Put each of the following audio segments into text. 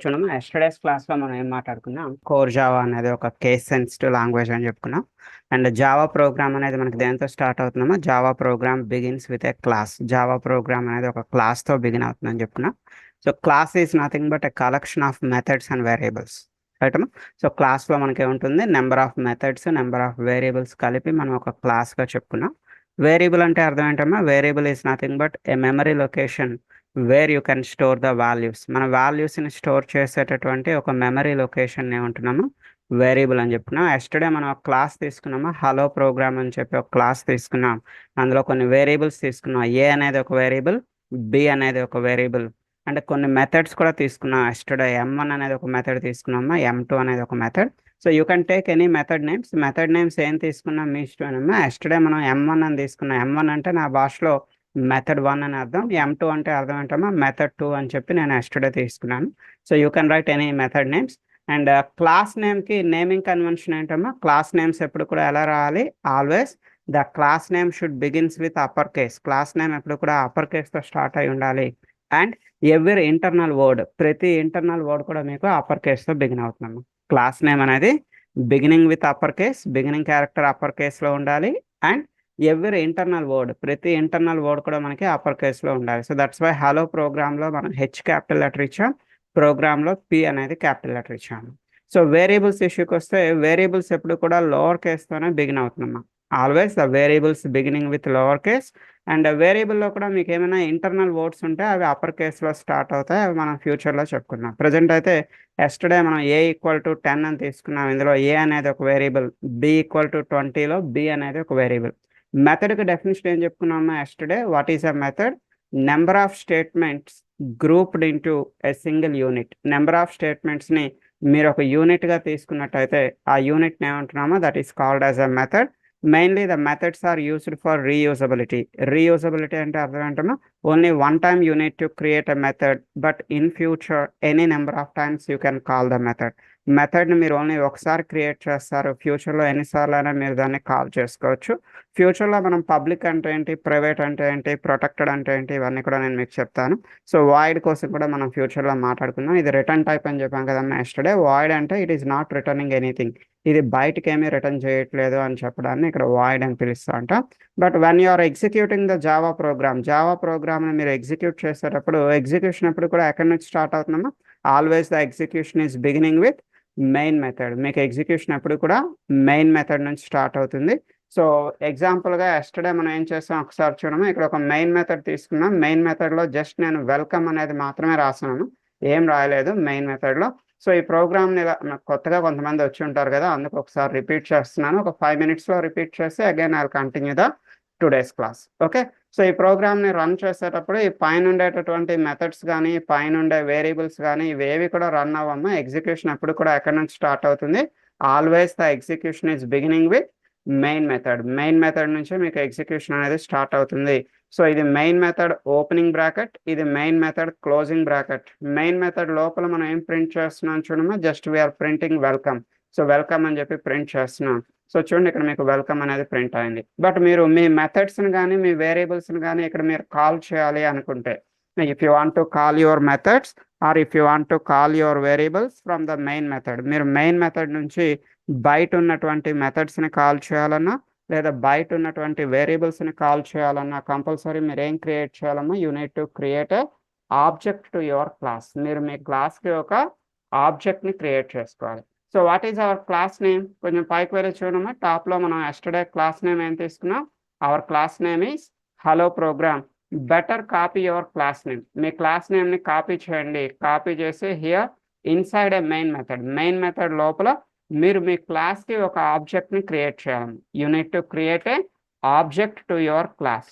చూడమ్మా, ఎస్టర్డేస్ క్లాస్లో మనం ఏం మాట్లాడుకున్నాం? కోర్ జావా అనేది ఒక కేస్ సెన్సిటివ్ లాంగ్వేజ్ అని చెప్పుకున్నాం. అండ్ జావా ప్రోగ్రామ్ అనేది మనకి దేంతో స్టార్ట్ అవుతుందమ్మా? Java program begins with a class. Java program అనేది ఒక క్లాస్తో బిగిన్ అవుతుందని చెప్పుకున్నాం. So class is nothing but a collection of methods and variables, right అమ్మా? సో క్లాస్లో మనకి ఏముంటుంది? Number of methods, number of variables కలిపి మనం ఒక క్లాస్గా చెప్పుకున్నాం. వేరియబుల్ అంటే అర్థం ఏంటమ్మా? Variable is nothing but a memory location where you can store the values. మన వాల్యూస్ని స్టోర్ చేసేటటువంటి ఒక మెమరీ లొకేషన్ ఏమంటున్నాము? వేరియబుల్ అని చెప్పుకున్నాం. ఎస్టర్డే మనం ఒక క్లాస్ తీసుకున్నాము, హలో ప్రోగ్రామ్ అని చెప్పి ఒక క్లాస్ తీసుకున్నాం. అందులో కొన్ని వేరియబుల్స్ తీసుకున్నాం. ఏ అనేది ఒక వేరియబుల్, బి అనేది ఒక వేరియబుల్, అంటే కొన్ని మెథడ్స్ కూడా తీసుకున్నాం. ఎస్టర్డే M1 అనేది ఒక మెథడ్ తీసుకున్నామా, M2 అనేది ఒక method. So you can take any method names. Method names ఏం తీసుకున్నాం మీ ఇష్టమేనమ్మా. ఎస్టర్డే మనం M1 అని తీసుకున్నాం. M1 అంటే నా భాషలో మెథడ్ 1 అని అర్థం. M2 అంటే అర్థం ఏంటమ్మా? మెథడ్ 2 అని చెప్పి నేను ఎస్టర్డే తీసుకున్నాను. So you can write any method names. And class నేమ్కి నేమింగ్ కన్వెన్షన్ ఏంటమ్మా? క్లాస్ నేమ్స్ ఎప్పుడు కూడా ఎలా రావాలి? Always the class name should begins with upper case. Class name ఎప్పుడు కూడా అప్పర్ కేస్తో స్టార్ట్ అయి ఉండాలి. అండ్ ఎవ్రీ ఇంటర్నల్ వర్డ్, ప్రతి ఇంటర్నల్ వర్డ్ కూడా మీకు అప్పర్ కేస్తో బిగిన్ అవుతుందమ్మా. క్లాస్ నేమ్ అనేది beginning with upper case, beginning character upper కేస్లో ఉండాలి. అండ్ ఎవ్రీ ఇంటర్నల్ వర్డ్, ప్రతి ఇంటర్నల్ వర్డ్ కూడా మనకి అప్పర్ కేస్లో ఉండాలి. సో దట్స్ వై హలో ప్రోగ్రామ్లో మనం H క్యాపిటల్ లెటర్ ఇచ్చాం, ప్రోగ్రామ్లో P అనేది క్యాపిటల్ లెటర్ ఇచ్చాము. సో వేరియబుల్స్ ఇష్యూకి వస్తే వేరియబుల్స్ ఎప్పుడు కూడా లోవర్ కేస్తోనే బిగిన్ అవుతుందమ్మా. Always the variables beginning with lower case. And వేరియబుల్లో కూడా మీకు ఏమైనా ఇంటర్నల్ వర్డ్స్ ఉంటే అవి అప్పర్ కేస్లో స్టార్ట్ అవుతాయి. అవి మనం ఫ్యూచర్లో చెప్పుకున్నాం. ప్రజెంట్ అయితే ఎస్టర్డే మనం A=10 అని తీసుకున్నాం. ఇందులో A అనేది ఒక వేరియబుల్, B=20లో B అనేది ఒక వేరియబుల్. మెథడ్కి డెఫినేషన్ ఏం చెప్పుకున్నామా yesterday? What is a method? Number of statements grouped into a single unit. Number of స్టేట్మెంట్స్ని మీరు ఒక యూనిట్గా తీసుకున్నట్టయితే ఆ యూనిట్ని ఏమంటున్నామో that is called as a method. Mainly the methods are used for reusability. Reusability అంటే అర్థం ఏంటమ్మా? Only one time you need to create a method, but in future any number of times you can call the method. మెథడ్ని మీరు only ఒకసారి create చేస్తారు, ఫ్యూచర్లో ఎన్నిసార్లు అయినా మీరు దాన్ని కాల్ చేసుకోవచ్చు. ఫ్యూచర్లో మనం పబ్లిక్ అంటే ఏంటి, ప్రైవేట్ అంటే ఏంటి, ప్రొటెక్టెడ్ అంటే ఏంటి, ఇవన్నీ కూడా నేను మీకు చెప్తాను. సో వాయిడ్ కోసం కూడా మనం ఫ్యూచర్లో మాట్లాడుకుందాం. ఇది రిటర్న్ టైప్ అని చెప్పాం కదమ్మా ఎస్టర్డే. వాయిడ్ అంటే it is not returning anything, ఇది బయటకి ఏమీ రిటర్న్ చేయట్లేదు అని చెప్పడాన్ని ఇక్కడ వాయిడ్ అని పిలుస్తూ ఉంటాం. But when you are executing the Java ప్రోగ్రామ్ని మీరు ఎగ్జిక్యూట్ చేసేటప్పుడు ఎగ్జిక్యూషన్ ఎప్పుడు కూడా ఎక్కడి నుంచి స్టార్ట్ అవుతుందమ్మా? Always the execution is beginning with main method. మీకు ఎగ్జిక్యూషన్ ఎప్పుడు కూడా మెయిన్ మెథడ్ నుంచి స్టార్ట్ అవుతుంది. సో ఎగ్జాంపుల్గా ఎస్టర్డే మనం ఏం చేస్తాం ఒకసారి చూడము. ఇక్కడ ఒక మెయిన్ మెథడ్ తీసుకున్నాం. మెయిన్ మెథడ్లో జస్ట్ నేను వెల్కమ్ అనేది మాత్రమే రాస్తున్నాను, ఏం రాయలేదు మెయిన్ మెథడ్లో. సో ఈ ప్రోగ్రామ్ని నాకు కొత్తగా కొంతమంది వచ్చి ఉంటారు కదా, అందుకు ఒకసారి రిపీట్ చేస్తున్నాను. ఒక 5 minutesలో రిపీట్ చేస్తే again I will continue the today's class. Okay. So ఈ ప్రోగ్రామ్ని రన్ చేసేటప్పుడు ఈ పైన ఉండేటటువంటి మెథడ్స్ కానీ, పైన ఉండే వేరియబుల్స్ కానీ, ఇవేవి కూడా రన్ అవ్వమ్మా. ఎగ్జిక్యూషన్ ఎప్పుడు కూడా ఎక్కడి నుంచి స్టార్ట్ అవుతుంది? Always the execution is beginning with main method. Main method నుంచే మీకు ఎగ్జిక్యూషన్ అనేది స్టార్ట్ అవుతుంది. సో ఇది మెయిన్ మెథడ్ ఓపెనింగ్ బ్రాకెట్, ఇది main method closing bracket. Main method లోపల మనం ఏం ప్రింట్ చేస్తున్నాం చూడమ్మా? Just we are printing welcome. So welcome అని చెప్పి ప్రింట్ చేస్తున్నాం. సో చూడండి, ఇక్కడ మీకు వెల్కమ్ అనేది ప్రింట్ అయింది. బట్ మీరు మీ మెథడ్స్ని కానీ మీ వేరియబుల్స్ని కానీ ఇక్కడ మీరు కాల్ చేయాలి అనుకుంటే, if you want to call your methods or if you want to call your variables from the main method, మీరు మెయిన్ మెథడ్ నుంచి బయట ఉన్నటువంటి మెథడ్స్ని కాల్ చేయాలన్నా లేదా బయట ఉన్నటువంటి వేరియబుల్స్ని కాల్ చేయాలన్నా కంపల్సరీ మీరు ఏం క్రియేట్ చేయాలన్నా? You need to create a object to your class. మీరు మీ క్లాస్కి ఒక ఆబ్జెక్ట్ని క్రియేట్ చేసుకోవాలి. So what is our class name? కొంచెం పైకి వెళ్ళి చూడమ్మా. టాప్లో మనం ఎస్టర్డే క్లాస్ నేమ్ ఏం తీసుకున్నాం? Our class name is hello program. Better copy your class name. మీ క్లాస్ నేమ్ని కాపీ చేయండి. కాపీ చేసి here inside a main method, main method లోపల మీరు మీ క్లాస్కి ఒక ఆబ్జెక్ట్ని క్రియేట్ చేయాలి. You need to create a object to your class.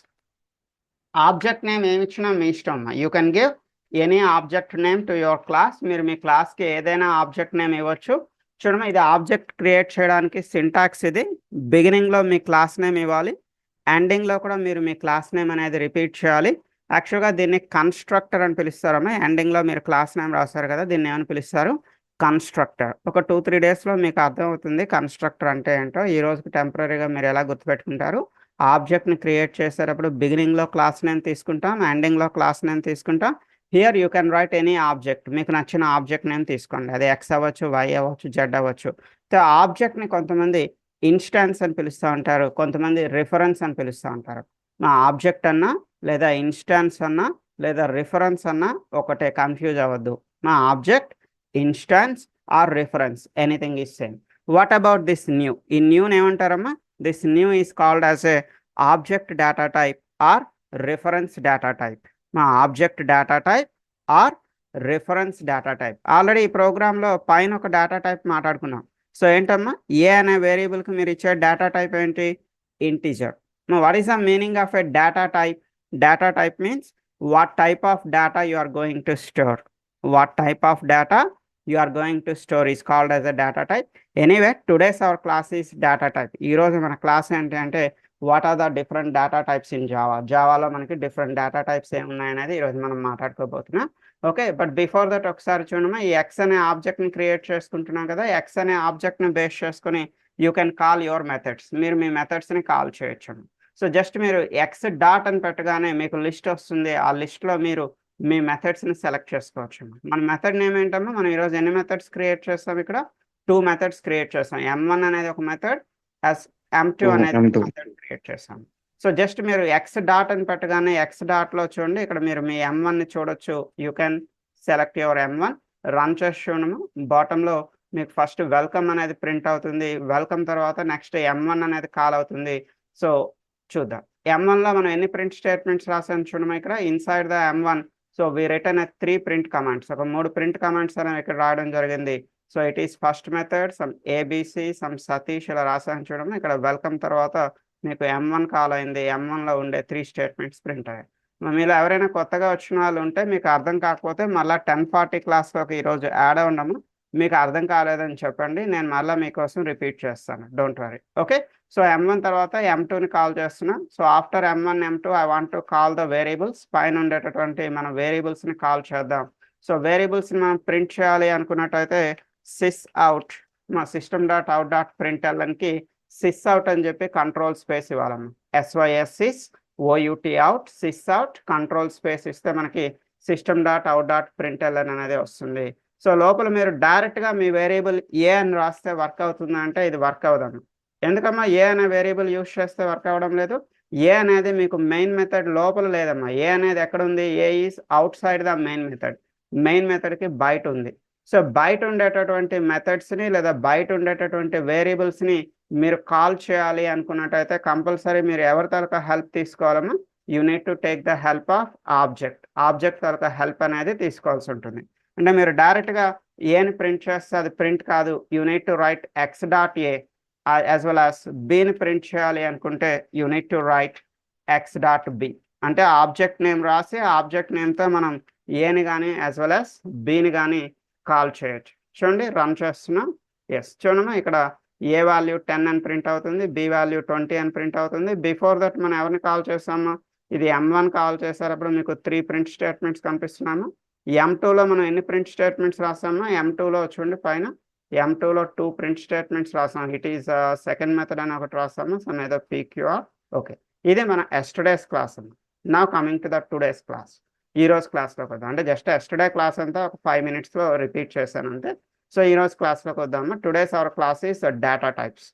Object name ఏమి ఇచ్చినా మీ ఇష్టం అమ్మా. You can give any object name to your class. మీరు మీ క్లాస్కి ఏదైనా ఆబ్జెక్ట్ నేమ్ ఇవ్వచ్చు. చూడమ్మా, ఇది ఆబ్జెక్ట్ క్రియేట్ చేయడానికి సింటాక్స్ ఇది. బిగినింగ్లో మీ క్లాస్ నేమ్ ఇవ్వాలి, ఎండింగ్లో కూడా మీరు మీ క్లాస్ నేమ్ అనేది రిపీట్ చేయాలి. యాక్చువల్గా దీన్ని కన్స్ట్రక్టర్ అని పిలుస్తారమ్మా. ఎండింగ్లో మీరు క్లాస్ నేమ్ రాస్తారు కదా, దీన్ని ఏమని పిలుస్తారు? కన్స్ట్రక్టర్. ఒక 2-3 డేస్లో మీకు అర్థమవుతుంది కన్స్ట్రక్టర్ అంటే ఏంటో. ఈ రోజుకి టెంపరీగా మీరు ఎలా గుర్తుపెట్టుకుంటారు? ఆబ్జెక్ట్ని క్రియేట్ చేసేటప్పుడు బిగినింగ్లో క్లాస్ నేమ్ తీసుకుంటాం, ఎండింగ్లో క్లాస్ నేమ్ తీసుకుంటాం, here you can write any object, మీకు నచ్చిన ఆబ్జెక్ట్ నేమ్ తీసుకోండి, అది ఎక్స్ అవ్వచ్చు, వై అవ్వచ్చు, జెడ్ అవ్వచ్చు. సో ఆబ్జెక్ట్ని కొంతమంది ఇన్స్టాన్స్ అని పిలుస్తూ ఉంటారు, కొంతమంది రిఫరెన్స్ అని పిలుస్తూ ఉంటారు. మా ఆబ్జెక్ట్ అన్నా లేదా ఇన్స్టాన్స్ అన్నా లేదా రిఫరెన్స్ అన్నా ఒకటే, కన్ఫ్యూజ్ అవ్వద్దు. మా object, instance or reference, anything is same. What about this new? ఈ న్యూని ఏమంటారమ్మా? This new is called as a object data type or reference data type. మా object data type or reference data type. Already ఈ ప్రోగ్రాంలో పైన ఒక data type మాట్లాడుకున్నాం. So ఏంటమ్మా, ఏ అనే వేరియబుల్కి మీరు ఇచ్చే డేటా టైప్ ఏంటి? Integer. What is the meaning of a data type? Data type means what type of data you are going to store. What type of data you are going to store is called as a data type. Anyway, today's our class is data type. ఈ రోజు మన class ఏంటి అంటే what are the different data types in Java. జావాలో మనకి different data types ఏమున్నాయనేది ఈరోజు మనం మాట్లాడుకోబోతున్నాం. ఓకే, బట్ బిఫోర్ దట్ ఒకసారి చూడమా, ఈ ఎక్స్ అనే ఆబ్జెక్ట్ని క్రియేట్ చేసుకుంటున్నాం కదా. ఎక్స్ అనే ఆబ్జెక్ట్ని బేస్ చేసుకుని you can call your methods. మీరు మీ మెథడ్స్ని కాల్ చేయొచ్చు. సో జస్ట్ మీరు ఎక్స్ డాట్ అని పెట్టగానే మీకు లిస్ట్ వస్తుంది. ఆ లిస్ట్లో మీరు మీ మెథడ్స్ని సెలెక్ట్ చేసుకోవచ్చు. మన మెథడ్ నేమ్ ఏంటమ్మా? మనం ఈరోజు ఎన్ని మెథడ్స్ క్రియేట్ చేస్తాం? ఇక్కడ 2 మెథడ్స్ క్రియేట్ చేస్తాం. M1 అనేది ఒక మెథడ్, M2 అనేది ఒక మెథడ్ క్రియేట్ చేస్తాం. సో జస్ట్ మీరు ఎక్స్ డాట్ అని పెట్టగానే ఎక్స్ డాట్లో చూడండి, ఇక్కడ మీరు మీ M1ని చూడొచ్చు. You can select your M1, run చేసి చూడము. బాటంలో మీకు ఫస్ట్ వెల్కమ్ అనేది ప్రింట్ అవుతుంది. వెల్కమ్ తర్వాత నెక్స్ట్ M1 అనేది కాల్ అవుతుంది. సో చూద్దాం. M1లో మనం ఎన్ని ప్రింట్ స్టేట్మెంట్స్ రాసాను చూడమా. ఇక్కడ inside the M1 so we return 3 print commands. ఒక 3 ప్రింట్ కమాండ్స్ అనేవి ఇక్కడ రాయడం జరిగింది. So it is first method, some A B C, some Satish ఇలా రాసాను చూడమా. ఇక్కడ వెల్కమ్ తర్వాత మీకు M1 కాల్ అయింది. M1లో ఉండే 3 స్టేట్మెంట్స్ ప్రింట్ అయ్యాయి. మీలో ఎవరైనా కొత్తగా వచ్చిన వాళ్ళు ఉంటే మీకు అర్థం కాకపోతే మళ్ళీ 10:40 క్లాస్లోకి ఈరోజు యాడ్ అవ్వడము. మీకు అర్థం కాలేదని చెప్పండి, నేను మళ్ళీ మీకోసం రిపీట్ చేస్తాను, don't worry. Okay, so M1 తర్వాత M2ని కాల్ చేస్తున్నా. So after M1 M2 I want to call the variables. పైన ఉండేటటువంటి మన వేరియబుల్స్ని కాల్ చేద్దాం. సో వేరియబుల్స్ని మనం ప్రింట్ చేయాలి అనుకున్నట్టయితే సిస్ అవుట్, మా సిస్టమ్ డాట్ అవుట్ డాట్ ప్రింట్ఎల్ఎన్కి సిస్ అవుట్ అని చెప్పి కంట్రోల్ స్పేస్ ఇవ్వాలమ్మా. SYS sys OUT out, sys out control space ఇస్తే మనకి system dot out dot println అనేది వస్తుంది. సో లోపల మీరు డైరెక్ట్గా మీ వేరియబుల్ ఏ అని రాస్తే వర్క్ అవుతుందా అంటే ఇది వర్క్ అవ్వదమ్మా. ఎందుకమ్మా ఏ అనే వేరియబుల్ యూస్ చేస్తే వర్క్ అవ్వడం లేదు? ఏ అనేది మీకు మెయిన్ మెథడ్ లోపల లేదమ్మా. ఏ అనేది ఎక్కడ ఉంది? A is outside the main method. Main మెథడ్కి బయట ఉంది. సో బయట ఉండేటటువంటి మెథడ్స్ని లేదా బయట ఉండేటటువంటి వేరియబుల్స్ని మీరు కాల్ చేయాలి అనుకున్నట్టయితే కంపల్సరీ మీరు ఎవరి తరక హెల్ప్ తీసుకోవాలమ్మా? You need to take the help of object. Object తరక హెల్ప్ అనేది తీసుకోవాల్సి ఉంటుంది. అంటే మీరు డైరెక్ట్గా ఏని ప్రింట్ చేస్తే అది ప్రింట్ కాదు. You need to write x dot a as well as బిని ప్రింట్ చేయాలి అనుకుంటే you need to write x dot b. అంటే ఆబ్జెక్ట్ నేమ్ రాసి ఆబ్జెక్ట్ నేమ్తో మనం ఏని కానీ యాజ్ వెల్ యాజ్ బిని కానీ కాల్ చేయొచ్చు. చూడండి, రన్ చేస్తున్నాం. ఎస్, చూడమ్మా, ఇక్కడ ఏ వాల్యూ 10 అని ప్రింట్ అవుతుంది, బి వాల్యూ 20 అని ప్రింట్ అవుతుంది. బిఫోర్ దట్ మనం ఎవరిని కాల్ చేస్తామా? ఇది M1 కాల్ చేసేటప్పుడు మీకు 3 ప్రింట్ స్టేట్మెంట్స్ కనిపిస్తున్నాము. M2లో మనం ఎన్ని ప్రింట్ స్టేట్మెంట్స్ రాసామా? M2లో చూడండి పైన M2లో 2 ప్రింట్ స్టేట్మెంట్స్ రాసాం. ఇట్ ఈస్ సెకండ్ మెథడ్ అని ఒకటి రాసాము. సమ్ ఏదో PQR. ఓకే, ఇది మన ఎస్టర్డేస్ క్లాస్ అన్న. Now coming to the today's class. ఈరోజు క్లాస్లోకి వద్దాం. అంటే జస్ట్ ఎస్టర్డే క్లాస్ అంతా ఒక 5 minutesలో రిపీట్ చేశాను అంతే. సో ఈరోజు క్లాస్లోకి వద్దాము. Today's hour class is data types.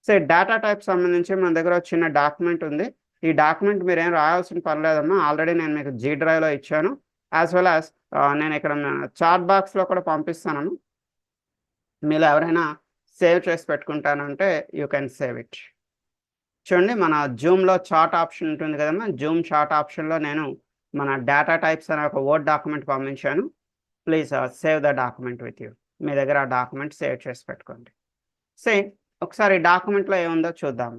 So data types సంబంధించి మన దగ్గర ఒక చిన్న డాక్యుమెంట్ ఉంది. ఈ డాక్యుమెంట్ మీరు ఏం రాయాల్సిన పర్లేదమ్మా. ఆల్రెడీ నేను మీకు G డ్రైవ్లో ఇచ్చాను. యాజ్ వెల్ యాజ్ నేను ఇక్కడ చాట్ బాక్స్లో కూడా పంపిస్తాను. మీరు ఎవరైనా సేవ్ చేసి పెట్టుకుంటానంటే యూ కెన్ సేవ్ ఇట్. చూడండి, మన జూమ్లో చాట్ ఆప్షన్ ఉంటుంది కదమ్మా. జూమ్ చాట్ ఆప్షన్లో నేను మన డేటా టైప్స్ అనే ఒక వర్డ్ డాక్యుమెంట్ పంపించాను. Please save the document with you. మీ దగ్గర ఆ డాక్యుమెంట్ సేవ్ చేసి పెట్టుకోండి. ఒకసారి డాక్యుమెంట్లో ఏముందో చూద్దాం.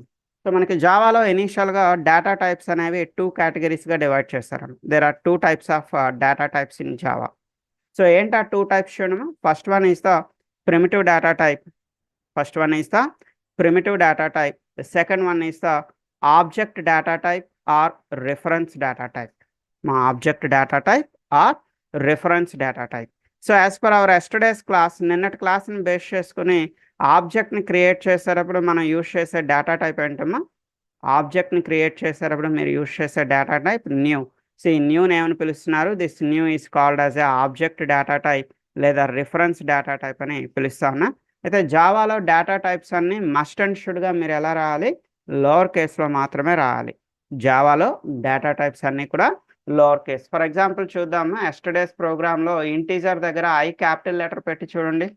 సో మనకి జావాలో ఇనీషియల్గా డేటా టైప్స్ అనేవి 2 కేటగిరీస్గా డివైడ్ చేస్తారు. There are 2 types of data types in Java. So ఏంటి ఆ 2 types చూడము. First one is the primitive data type. The second one is the object data type or reference data type. మా object data type or reference data type. So as per our yesterday's class, నిన్నటి క్లాస్ని base చేసుకుని ఆబ్జెక్ట్ని create చేసేటప్పుడు మనం use చేసే data type ఏంటమ్మా? ఆబ్జెక్ట్ని create చేసేటప్పుడు మీరు యూజ్ చేసే డేటా టైప్ న్యూ. సో ఈ న్యూని ఏమని పిలుస్తున్నారు, this new is called as a object data type లేదా రిఫరెన్స్ డేటా టైప్ అని పిలుస్తా ఉన్నా. అయితే జావాలో డేటా టైప్స్ అన్ని మస్ట్ అండ్ షుడ్గా మీరు ఎలా రాయాలి, లోవర్ కేస్లో మాత్రమే రాయాలి. జావాలో డేటా టైప్స్ అన్నీ కూడా లోవర్ కేస్. ఫర్ ఎగ్జాంపుల్ చూద్దాము, ఎస్టర్డేస్ ప్రోగ్రామ్లో ఇంటీజర్ దగ్గర ఐ క్యాపిటల్ లెటర్ పెట్టి చూడండి,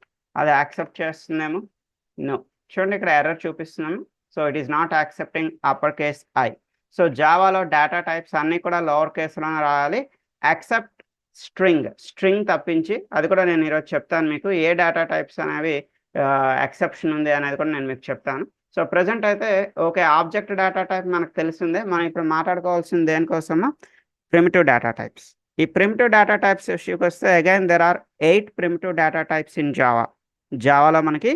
అది యాక్సెప్ట్ చేస్తుందేమో, నో. చూడండి ఇక్కడ ఎర్రర్ చూపిస్తున్నాము, so it is not accepting upper case I. So జావాలో డేటా టైప్స్ అన్నీ కూడా లోవర్ కేస్లోనే రాయాలి, యాక్సెప్ట్ స్ట్రింగ్ తప్పించి. అది కూడా నేను ఈరోజు చెప్తాను మీకు, ఏ డేటా టైప్స్ అనేవి ఎక్సెప్షన్ ఉంది అనేది కూడా నేను మీకు చెప్తాను. సో ప్రజెంట్ అయితే ఓకే, ఆబ్జెక్ట్ డేటా టైప్ మనకు తెలిసిందే. మనం ఇప్పుడు మాట్లాడుకోవాల్సింది దేనికోసమో, ప్రిమిటివ్ డేటా టైప్స్. ఈ ప్రిమిటివ్ డేటా టైప్స్ ఇష్యూకి వస్తే again there are 8 primitive data types in Java. జావాలో మనకి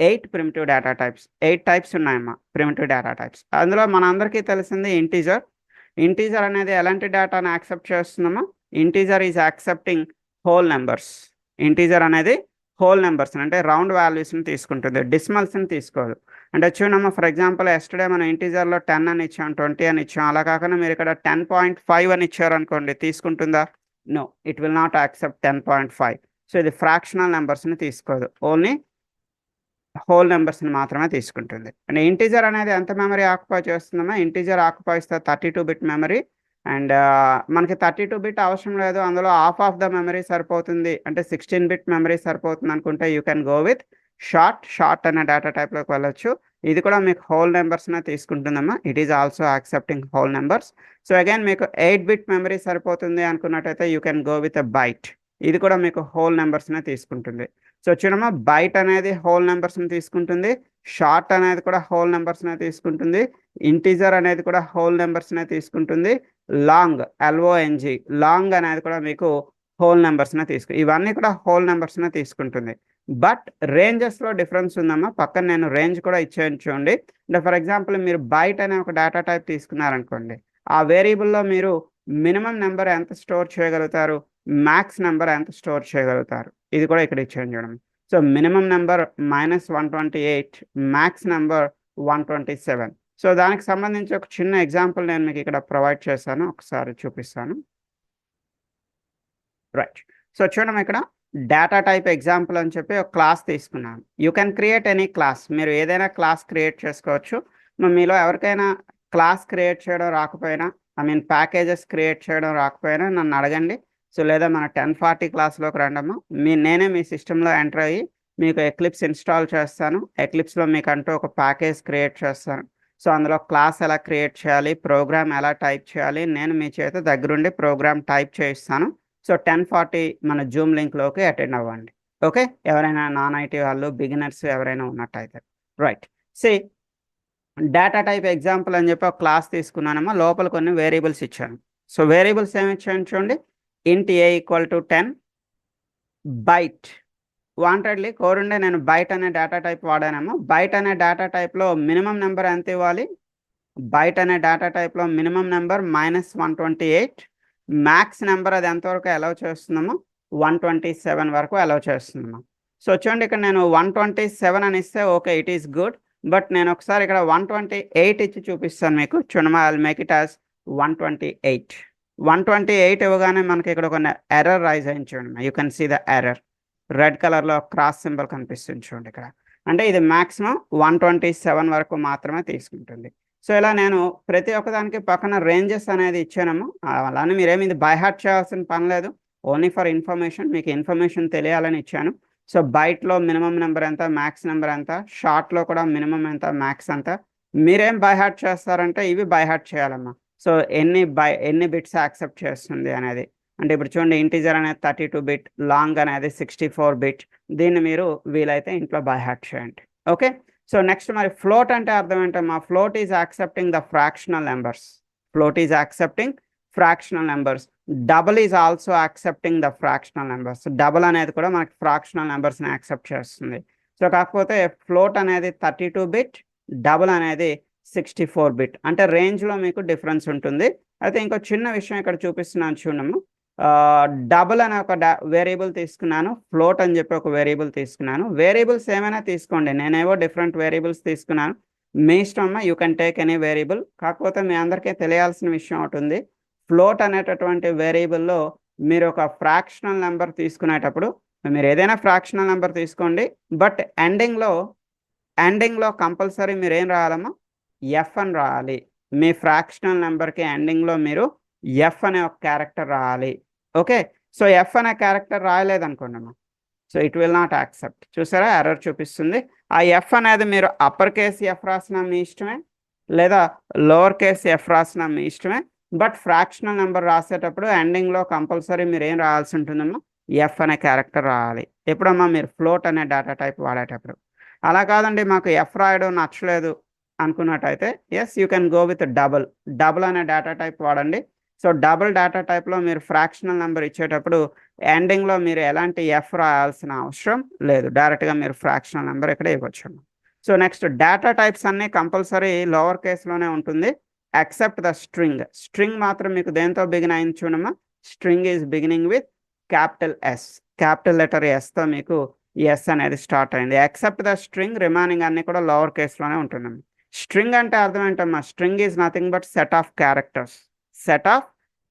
8 ప్రిమిటివ్ డేటా టైప్స్, 8 టైప్స్ ఉన్నాయమ్మా ప్రిమిటివ్ డేటా టైప్స్. అందులో మనందరికీ తెలిసింది ఇంటీజర్. ఇంటీజర్ అనేది ఎలాంటి డేటాను యాక్సెప్ట్ చేస్తున్నామో, integer is accepting whole numbers. Integer అనేది హోల్ నెంబర్స్ అంటే రౌండ్ వాల్యూస్ని తీసుకుంటుంది, డిసిమల్స్ని తీసుకోదు. అంటే చూడమ్మా, ఫర్ ఎగ్జాంపుల్ ఎస్టర్డే మనం ఇంటీజర్లో 10 అని ఇచ్చాం, 20 అని ఇచ్చాం. అలా కాకుండా మీరు ఇక్కడ 10.5 అని ఇచ్చారనుకోండి, తీసుకుంటుందా? No, it will not accept 10.5. So ఇది ఫ్రాక్షనల్ నెంబర్స్ని తీసుకోదు, ఓన్లీ హోల్ నెంబర్స్ని మాత్రమే తీసుకుంటుంది. అంటే ఇంటీజర్ అనేది ఎంత మెమరీ ఆక్యుపై చేస్తుందమ్మా, ఇంటీజర్ ఆక్యుపై ఇస్తే 32 బిట్ మెమరీ. అండ్ మనకి 32 బిట్ అవసరం లేదు, అందులో హాఫ్ ఆఫ్ ద మెమరీ సరిపోతుంది, అంటే 16 బిట్ మెమరీ సరిపోతుంది అనుకుంటే you can go with short అనే డేటా టైప్లోకి వెళ్ళొచ్చు. ఇది కూడా మీకు హోల్ నెంబర్స్నే తీసుకుంటుందమ్మా, it is also accepting whole numbers. So again మీకు 8 బిట్ మెమరీ సరిపోతుంది అనుకున్నట్టయితే you can go with a byte, ఇది కూడా మీకు హోల్ నెంబర్స్నే తీసుకుంటుంది. సో చూడమ్మా, బైట్ అనేది హోల్ నెంబర్స్ని తీసుకుంటుంది, షార్ట్ అనేది కూడా హోల్ నెంబర్స్నే తీసుకుంటుంది, ఇంటీజర్ అనేది కూడా హోల్ నెంబర్స్నే తీసుకుంటుంది, లాంగ్ LONG లాంగ్ అనేది కూడా మీకు హోల్ నెంబర్స్నే ఇవన్నీ కూడా హోల్ నెంబర్స్నే తీసుకుంటుంది. బట్ రేంజెస్లో డిఫరెన్స్ ఉందమ్మా. పక్కన నేను రేంజ్ కూడా ఇచ్చాను చూడండి. అంటే ఫర్ ఎగ్జాంపుల్ మీరు బైట్ అనే ఒక డేటా టైప్ తీసుకున్నారనుకోండి, ఆ వేరియబుల్లో మీరు మినిమం నెంబర్ ఎంత స్టోర్ చేయగలుగుతారు, మ్యాక్స్ నెంబర్ ఎంత స్టోర్ చేయగలుగుతారు, ఇది కూడా ఇక్కడ ఇచ్చాను చూడండి. So minimum number -128, max number 127. So దానికి సంబంధించి ఒక చిన్న ఎగ్జాంపుల్ నేను మీకు ఇక్కడ ప్రొవైడ్ చేశాను, ఒకసారి చూపిస్తాను. రైట్, సో చూడండి, ఇక్కడ డేటా టైప్ ఎగ్జాంపుల్ అని చెప్పి ఒక క్లాస్ తీసుకున్నాను. You can create any class, మీరు ఏదైనా క్లాస్ క్రియేట్ చేసుకోవచ్చు. మీలో ఎవరికైనా క్లాస్ క్రియేట్ చేయడం రాకపోయినా, ప్యాకేజెస్ క్రియేట్ చేయడం రాకపోయినా నన్ను అడగండి. సో లేదా మన 1040 క్లాస్లోకి రండమ్మా, నేనే మీ సిస్టంలో ఎంటర్ అయ్యి మీకు ఎక్లిప్స్ ఇన్స్టాల్ చేస్తాను. ఎక్లిప్స్లో మీకు అంటూ ఒక ప్యాకేజ్ క్రియేట్ చేస్తాను. సో అందులో క్లాస్ ఎలా క్రియేట్ చేయాలి, ప్రోగ్రామ్ ఎలా టైప్ చేయాలి, నేను మీ చేత దగ్గరుండి ప్రోగ్రామ్ టైప్ చేయిస్తాను. సో 1040 మన జూమ్ లింక్లోకి అటెండ్ అవ్వండి. ఓకే, ఎవరైనా నాన్ ఐటీ వాళ్ళు, బిగినర్స్ ఎవరైనా ఉన్నట్టయితే. Right, C data type example అని చెప్పి ఒక క్లాస్ తీసుకున్నానమ్మా, లోపల కొన్ని వేరియబుల్స్ ఇచ్చాను. సో వేరియబుల్స్ ఏమి ఇచ్చాను చూడండి, int a = 10, బైట్. వాంటెడ్లీ కోరుండే నేను బైట్ అనే డేటా టైప్ వాడానేమో. బైట్ అనే డేటా టైప్లో మినిమం నెంబర్ ఎంత ఇవ్వాలి, బైట్ అనే డేటా టైప్లో మినిమం నెంబర్ -128, మ్యాక్స్ నెంబర్ అది ఎంతవరకు అలౌ చేస్తున్నామో 127 వరకు అలౌ చేస్తున్నాము. సో చూడండి, ఇక్కడ నేను 127 అని ఇస్తే okay, it is good. But నేను ఒకసారి ఇక్కడ 128 ఇచ్చి చూపిస్తాను మీకు. చూడమా, I will make it as 128. 128 ఇవ్వగానే మనకి ఇక్కడ ఒక ఎర్రర్ రైజ్ అయింది చూడండి. You can see the error, red కలర్లో క్రాస్ సింబల్ కనిపిస్తుంది చూడండి ఇక్కడ. అంటే ఇది మ్యాక్సిమం 127 వరకు మాత్రమే తీసుకుంటుంది. సో ఇలా నేను ప్రతి ఒక్కదానికి పక్కన రేంజెస్ అనేది ఇచ్చానము. అలానే మీరేమి ఇది బై హార్ట్ చేయాల్సిన పని లేదు, ఓన్లీ ఫర్ ఇన్ఫర్మేషన్, మీకు ఇన్ఫర్మేషన్ తెలియాలని ఇచ్చాను. సో బైట్లో మినిమం నెంబర్ ఎంత, మ్యాక్స్ నెంబర్ ఎంత, షార్ట్లో కూడా మినిమం ఎంత, మ్యాక్స్ ఎంత. మీరేం బై హార్ట్ చేస్తారంటే ఇవి బై హార్ట్ చేయాలమ్మా. సో ఎన్ని బిట్స్ యాక్సెప్ట్ చేస్తుంది అనేది. అంటే ఇప్పుడు చూడండి, ఇంటీజర్ అనేది 32 బిట్, లాంగ్ అనేది 64 బిట్. దీన్ని మీరు వీలైతే ఇంట్లో బై హార్ట్ చేయండి. ఓకే, సో నెక్స్ట్ మరి ఫ్లోట్ అంటే అర్థం ఏంటమ్మా, float is accepting the fractional numbers. Float is accepting fractional numbers. Double is also accepting the fractional numbers. Double అనేది కూడా మనకి ఫ్రాక్షనల్ నెంబర్స్ని యాక్సెప్ట్ చేస్తుంది. సో కాకపోతే ఫ్లోట్ అనేది 32 బిట్, డబుల్ అనేది 64 బిట్. అంటే రేంజ్లో మీకు డిఫరెన్స్ ఉంటుంది. అయితే ఇంకో చిన్న విషయం ఇక్కడ చూపిస్తున్నాను చూడము. డబుల్ అనే ఒక వేరియబుల్ తీసుకున్నాను, ఫ్లోట్ అని చెప్పి ఒక వేరియబుల్ తీసుకున్నాను. వేరియబుల్స్ ఏమైనా తీసుకోండి, నేనేవో డిఫరెంట్ వేరియబుల్స్ తీసుకున్నాను, మీ ఇష్టం అమ్మా, you can take any variable. కాకపోతే మీ అందరికీ తెలియాల్సిన విషయం ఒకటి ఉంది, ఫ్లోట్ అనేటటువంటి వేరియబుల్లో మీరు ఒక ఫ్రాక్షనల్ నెంబర్ తీసుకునేటప్పుడు మీరు ఏదైనా ఫ్రాక్షనల్ నెంబర్ తీసుకోండి, బట్ ఎండింగ్లో కంపల్సరీ మీరు ఏం రాయాలమ్మా, ఎఫ్ అని రాయాలి. మీ ఫ్రాక్షనల్ నెంబర్కి ఎండింగ్లో మీరు ఎఫ్ అనే ఒక క్యారెక్టర్ రాయాలి. ఓకే, సో ఎఫ్ అనే క్యారెక్టర్ రాయలేదనుకోండి అమ్మా, so it will not accept. చూసారా, ఎర్రర్ చూపిస్తుంది. ఆ ఎఫ్ అనేది మీరు అప్పర్ కేస్ ఎఫ్ రాసినా మీ ఇష్టమే, లేదా లోవర్ కేస్ ఎఫ్ రాసినా మీ ఇష్టమే, బట్ ఫ్రాక్షనల్ నెంబర్ రాసేటప్పుడు ఎండింగ్లో కంపల్సరీ మీరు ఏం రాయాల్సి ఉంటుందమ్మా, ఎఫ్ అనే క్యారెక్టర్ రాయాలి. ఎప్పుడమ్మా, మీరు ఫ్లోట్ అనే డేటా టైప్ వాడేటప్పుడు. అలా కాదండి, మాకు ఎఫ్ రాయడం నచ్చలేదు అనుకున్నట్టయితే yes, you can go with double అనే డేటా టైప్ వాడండి. సో డబుల్ డేటా టైప్లో మీరు ఫ్రాక్షనల్ నెంబర్ ఇచ్చేటప్పుడు ఎండింగ్లో మీరు ఎలాంటి ఎఫ్ రాయాల్సిన అవసరం లేదు, డైరెక్ట్గా మీరు ఫ్రాక్షనల్ నెంబర్ ఇక్కడ ఇవ్వచ్చు. సో నెక్స్ట్, డేటా టైప్స్ అన్నీ కంపల్సరీ లోవర్ కేస్లోనే ఉంటుంది, ఎక్సెప్ట్ ద స్ట్రింగ్ మాత్రం మీకు దేంతో బిగిన్ అయింది చూడమ్మా, string is beginning with capital S, capital letter ఎస్తో మీకు ఎస్ అనేది స్టార్ట్ అయింది. ఎక్సెప్ట్ ద స్ట్రింగ్, రిమైనింగ్ అన్ని కూడా లోవర్ కేస్లోనే ఉంటుందమ్మా. స్ట్రింగ్ అంటే అర్థం ఏంటమ్మా, string is nothing but set of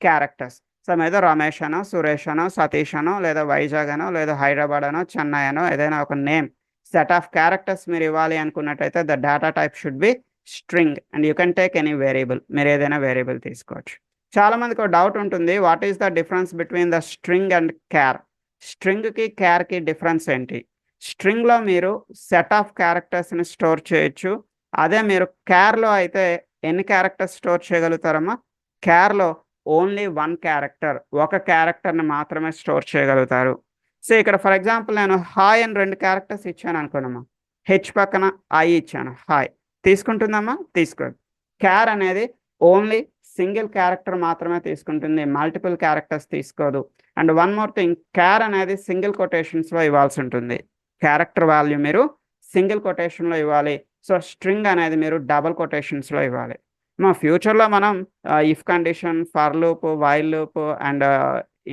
characters. So ఏదో రమేష్ అనో, సురేష్ అనో, సతీష్ అనో, లేదా వైజాగ్ అనో, లేదా హైదరాబాద్ అనో, చెన్నై అనో, ఏదైనా ఒక నేమ్ సెట్ ఆఫ్ క్యారెక్టర్స్ మీరు ఇవ్వాలి అనుకున్నట్టయితే the data type should be string and you can take any variable, మీరు ఏదైనా వేరియబుల్ తీసుకోవచ్చు. చాలా మందికి ఒక డౌట్ ఉంటుంది, what is the difference between the string and char. స్ట్రింగ్కి క్యార్కి డిఫరెన్స్ ఏంటి? స్ట్రింగ్లో మీరు సెట్ ఆఫ్ క్యారెక్టర్స్ని స్టోర్ చేయొచ్చు, అదే మీరు క్యార్లో అయితే ఎన్ని క్యారెక్టర్స్ స్టోర్ చేయగలుగుతారమ్మా, క్యార్లో ఓన్లీ వన్ క్యారెక్టర్, ఒక క్యారెక్టర్ని మాత్రమే స్టోర్ చేయగలుగుతారు. సో ఇక్కడ ఫర్ ఎగ్జాంపుల్ నేను హాయ్ అని 2 క్యారెక్టర్స్ ఇచ్చాను అనుకోనమ్మా, హెచ్ పక్కన ఐ ఇచ్చాను, హాయ్ తీసుకుంటుందమ్మా, తీసుకోదు. క్యార్ అనేది ఓన్లీ సింగిల్ క్యారెక్టర్ మాత్రమే తీసుకుంటుంది, మల్టిపుల్ క్యారెక్టర్స్ తీసుకోదు. అండ్ వన్ మోర్ థింగ్, క్యార్ అనేది సింగిల్ కొటేషన్స్లో ఇవ్వాల్సి ఉంటుంది, క్యారెక్టర్ వాల్యూ మీరు సింగిల్ కొటేషన్లో ఇవ్వాలి. సో స్ట్రింగ్ అనేది మీరు డబుల్ కొటేషన్స్లో ఇవ్వాలి. మా ఫ్యూచర్లో మనం if condition, for loop, while loop and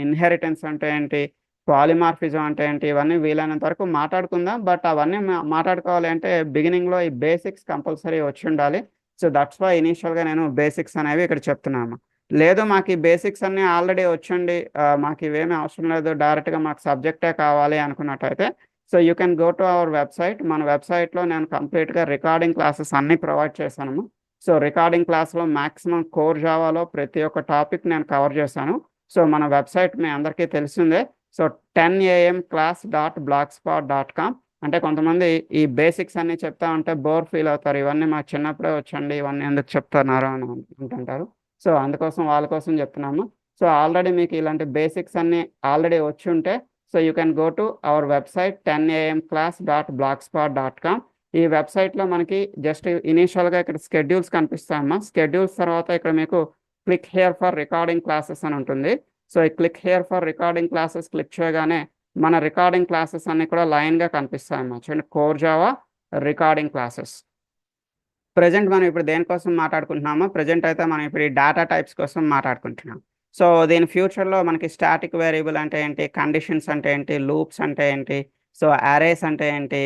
inheritance అంటే ఏంటి, పాలిమార్ఫిజం అంటే ఏంటి, ఇవన్నీ వీలైనంత వరకు మాట్లాడుకుందాం. బట్ అవన్నీ మాట్లాడుకోవాలి అంటే బిగినింగ్లో ఈ బేసిక్స్ కంపల్సరీ వచ్చి ఉండాలి. సో దట్స్ వై ఇనీషియల్గా నేను బేసిక్స్ అనేవి ఇక్కడ చెప్తున్నాను. లేదు మాకు ఈ బేసిక్స్ అన్నీ ఆల్రెడీ వచ్చండి, మాకు ఇవేమీ అవసరం లేదు, డైరెక్ట్గా మాకు సబ్జెక్టే కావాలి అనుకున్నట్టయితే so you can go to our website. మన వెబ్సైట్లో నేను కంప్లీట్గా రికార్డింగ్ క్లాసెస్ అన్నీ ప్రొవైడ్ చేశాను. సో రికార్డింగ్ క్లాస్లో మ్యాక్సిమం కోర్ జావాలో ప్రతి ఒక్క టాపిక్ నేను కవర్ చేశాను. సో మన వెబ్సైట్ మీ అందరికీ తెలిసిందే. So 10amclass.blogspot.com. అంటే కొంతమంది ఈ బేసిక్స్ అన్నీ చెప్తా ఉంటే బోర్ ఫీల్ అవుతారు, ఇవన్నీ మాకు చిన్నప్పుడే వచ్చండి, ఇవన్నీ ఎందుకు చెప్తున్నారు అని అంటుంటారు. సో అందుకోసం వాళ్ళ కోసం చెప్తున్నాము. సో ఆల్రెడీ మీకు ఇలాంటి బేసిక్స్ అన్నీ ఆల్రెడీ వచ్చి ఉంటే so you can go to our website 10amclass.blogspot.com. ఈ వెబ్సైట్లో మనకి జస్ట్ ఇనీషియల్గా ఇక్కడ స్కెడ్యూల్స్ కనిపిస్తాయమ్మా. స్కెడ్యూల్స్ తర్వాత ఇక్కడ మీకు click here for recording classes అని ఉంటుంది. సో ఈ click here for recording classes click చేయగానే మన రికార్డింగ్ క్లాసెస్ అన్ని కూడా లైన్గా కనిపిస్తాయమ్మా. చూడండి, core Java recording classes. Present మనం ఇప్పుడు దేనికోసం మాట్లాడుకుంటున్నామో, ప్రజెంట్ అయితే మనం ఇప్పుడు ఈ డేటా టైప్స్ కోసం మాట్లాడుకుంటున్నాం. సో దీని ఫ్యూచర్లో మనకి స్టాటిక్ వేరియబుల్ అంటే ఏంటి, కండిషన్స్ అంటే ఏంటి, లూప్స్ అంటే ఏంటి, సో అరేస్ అంటే ఏంటి,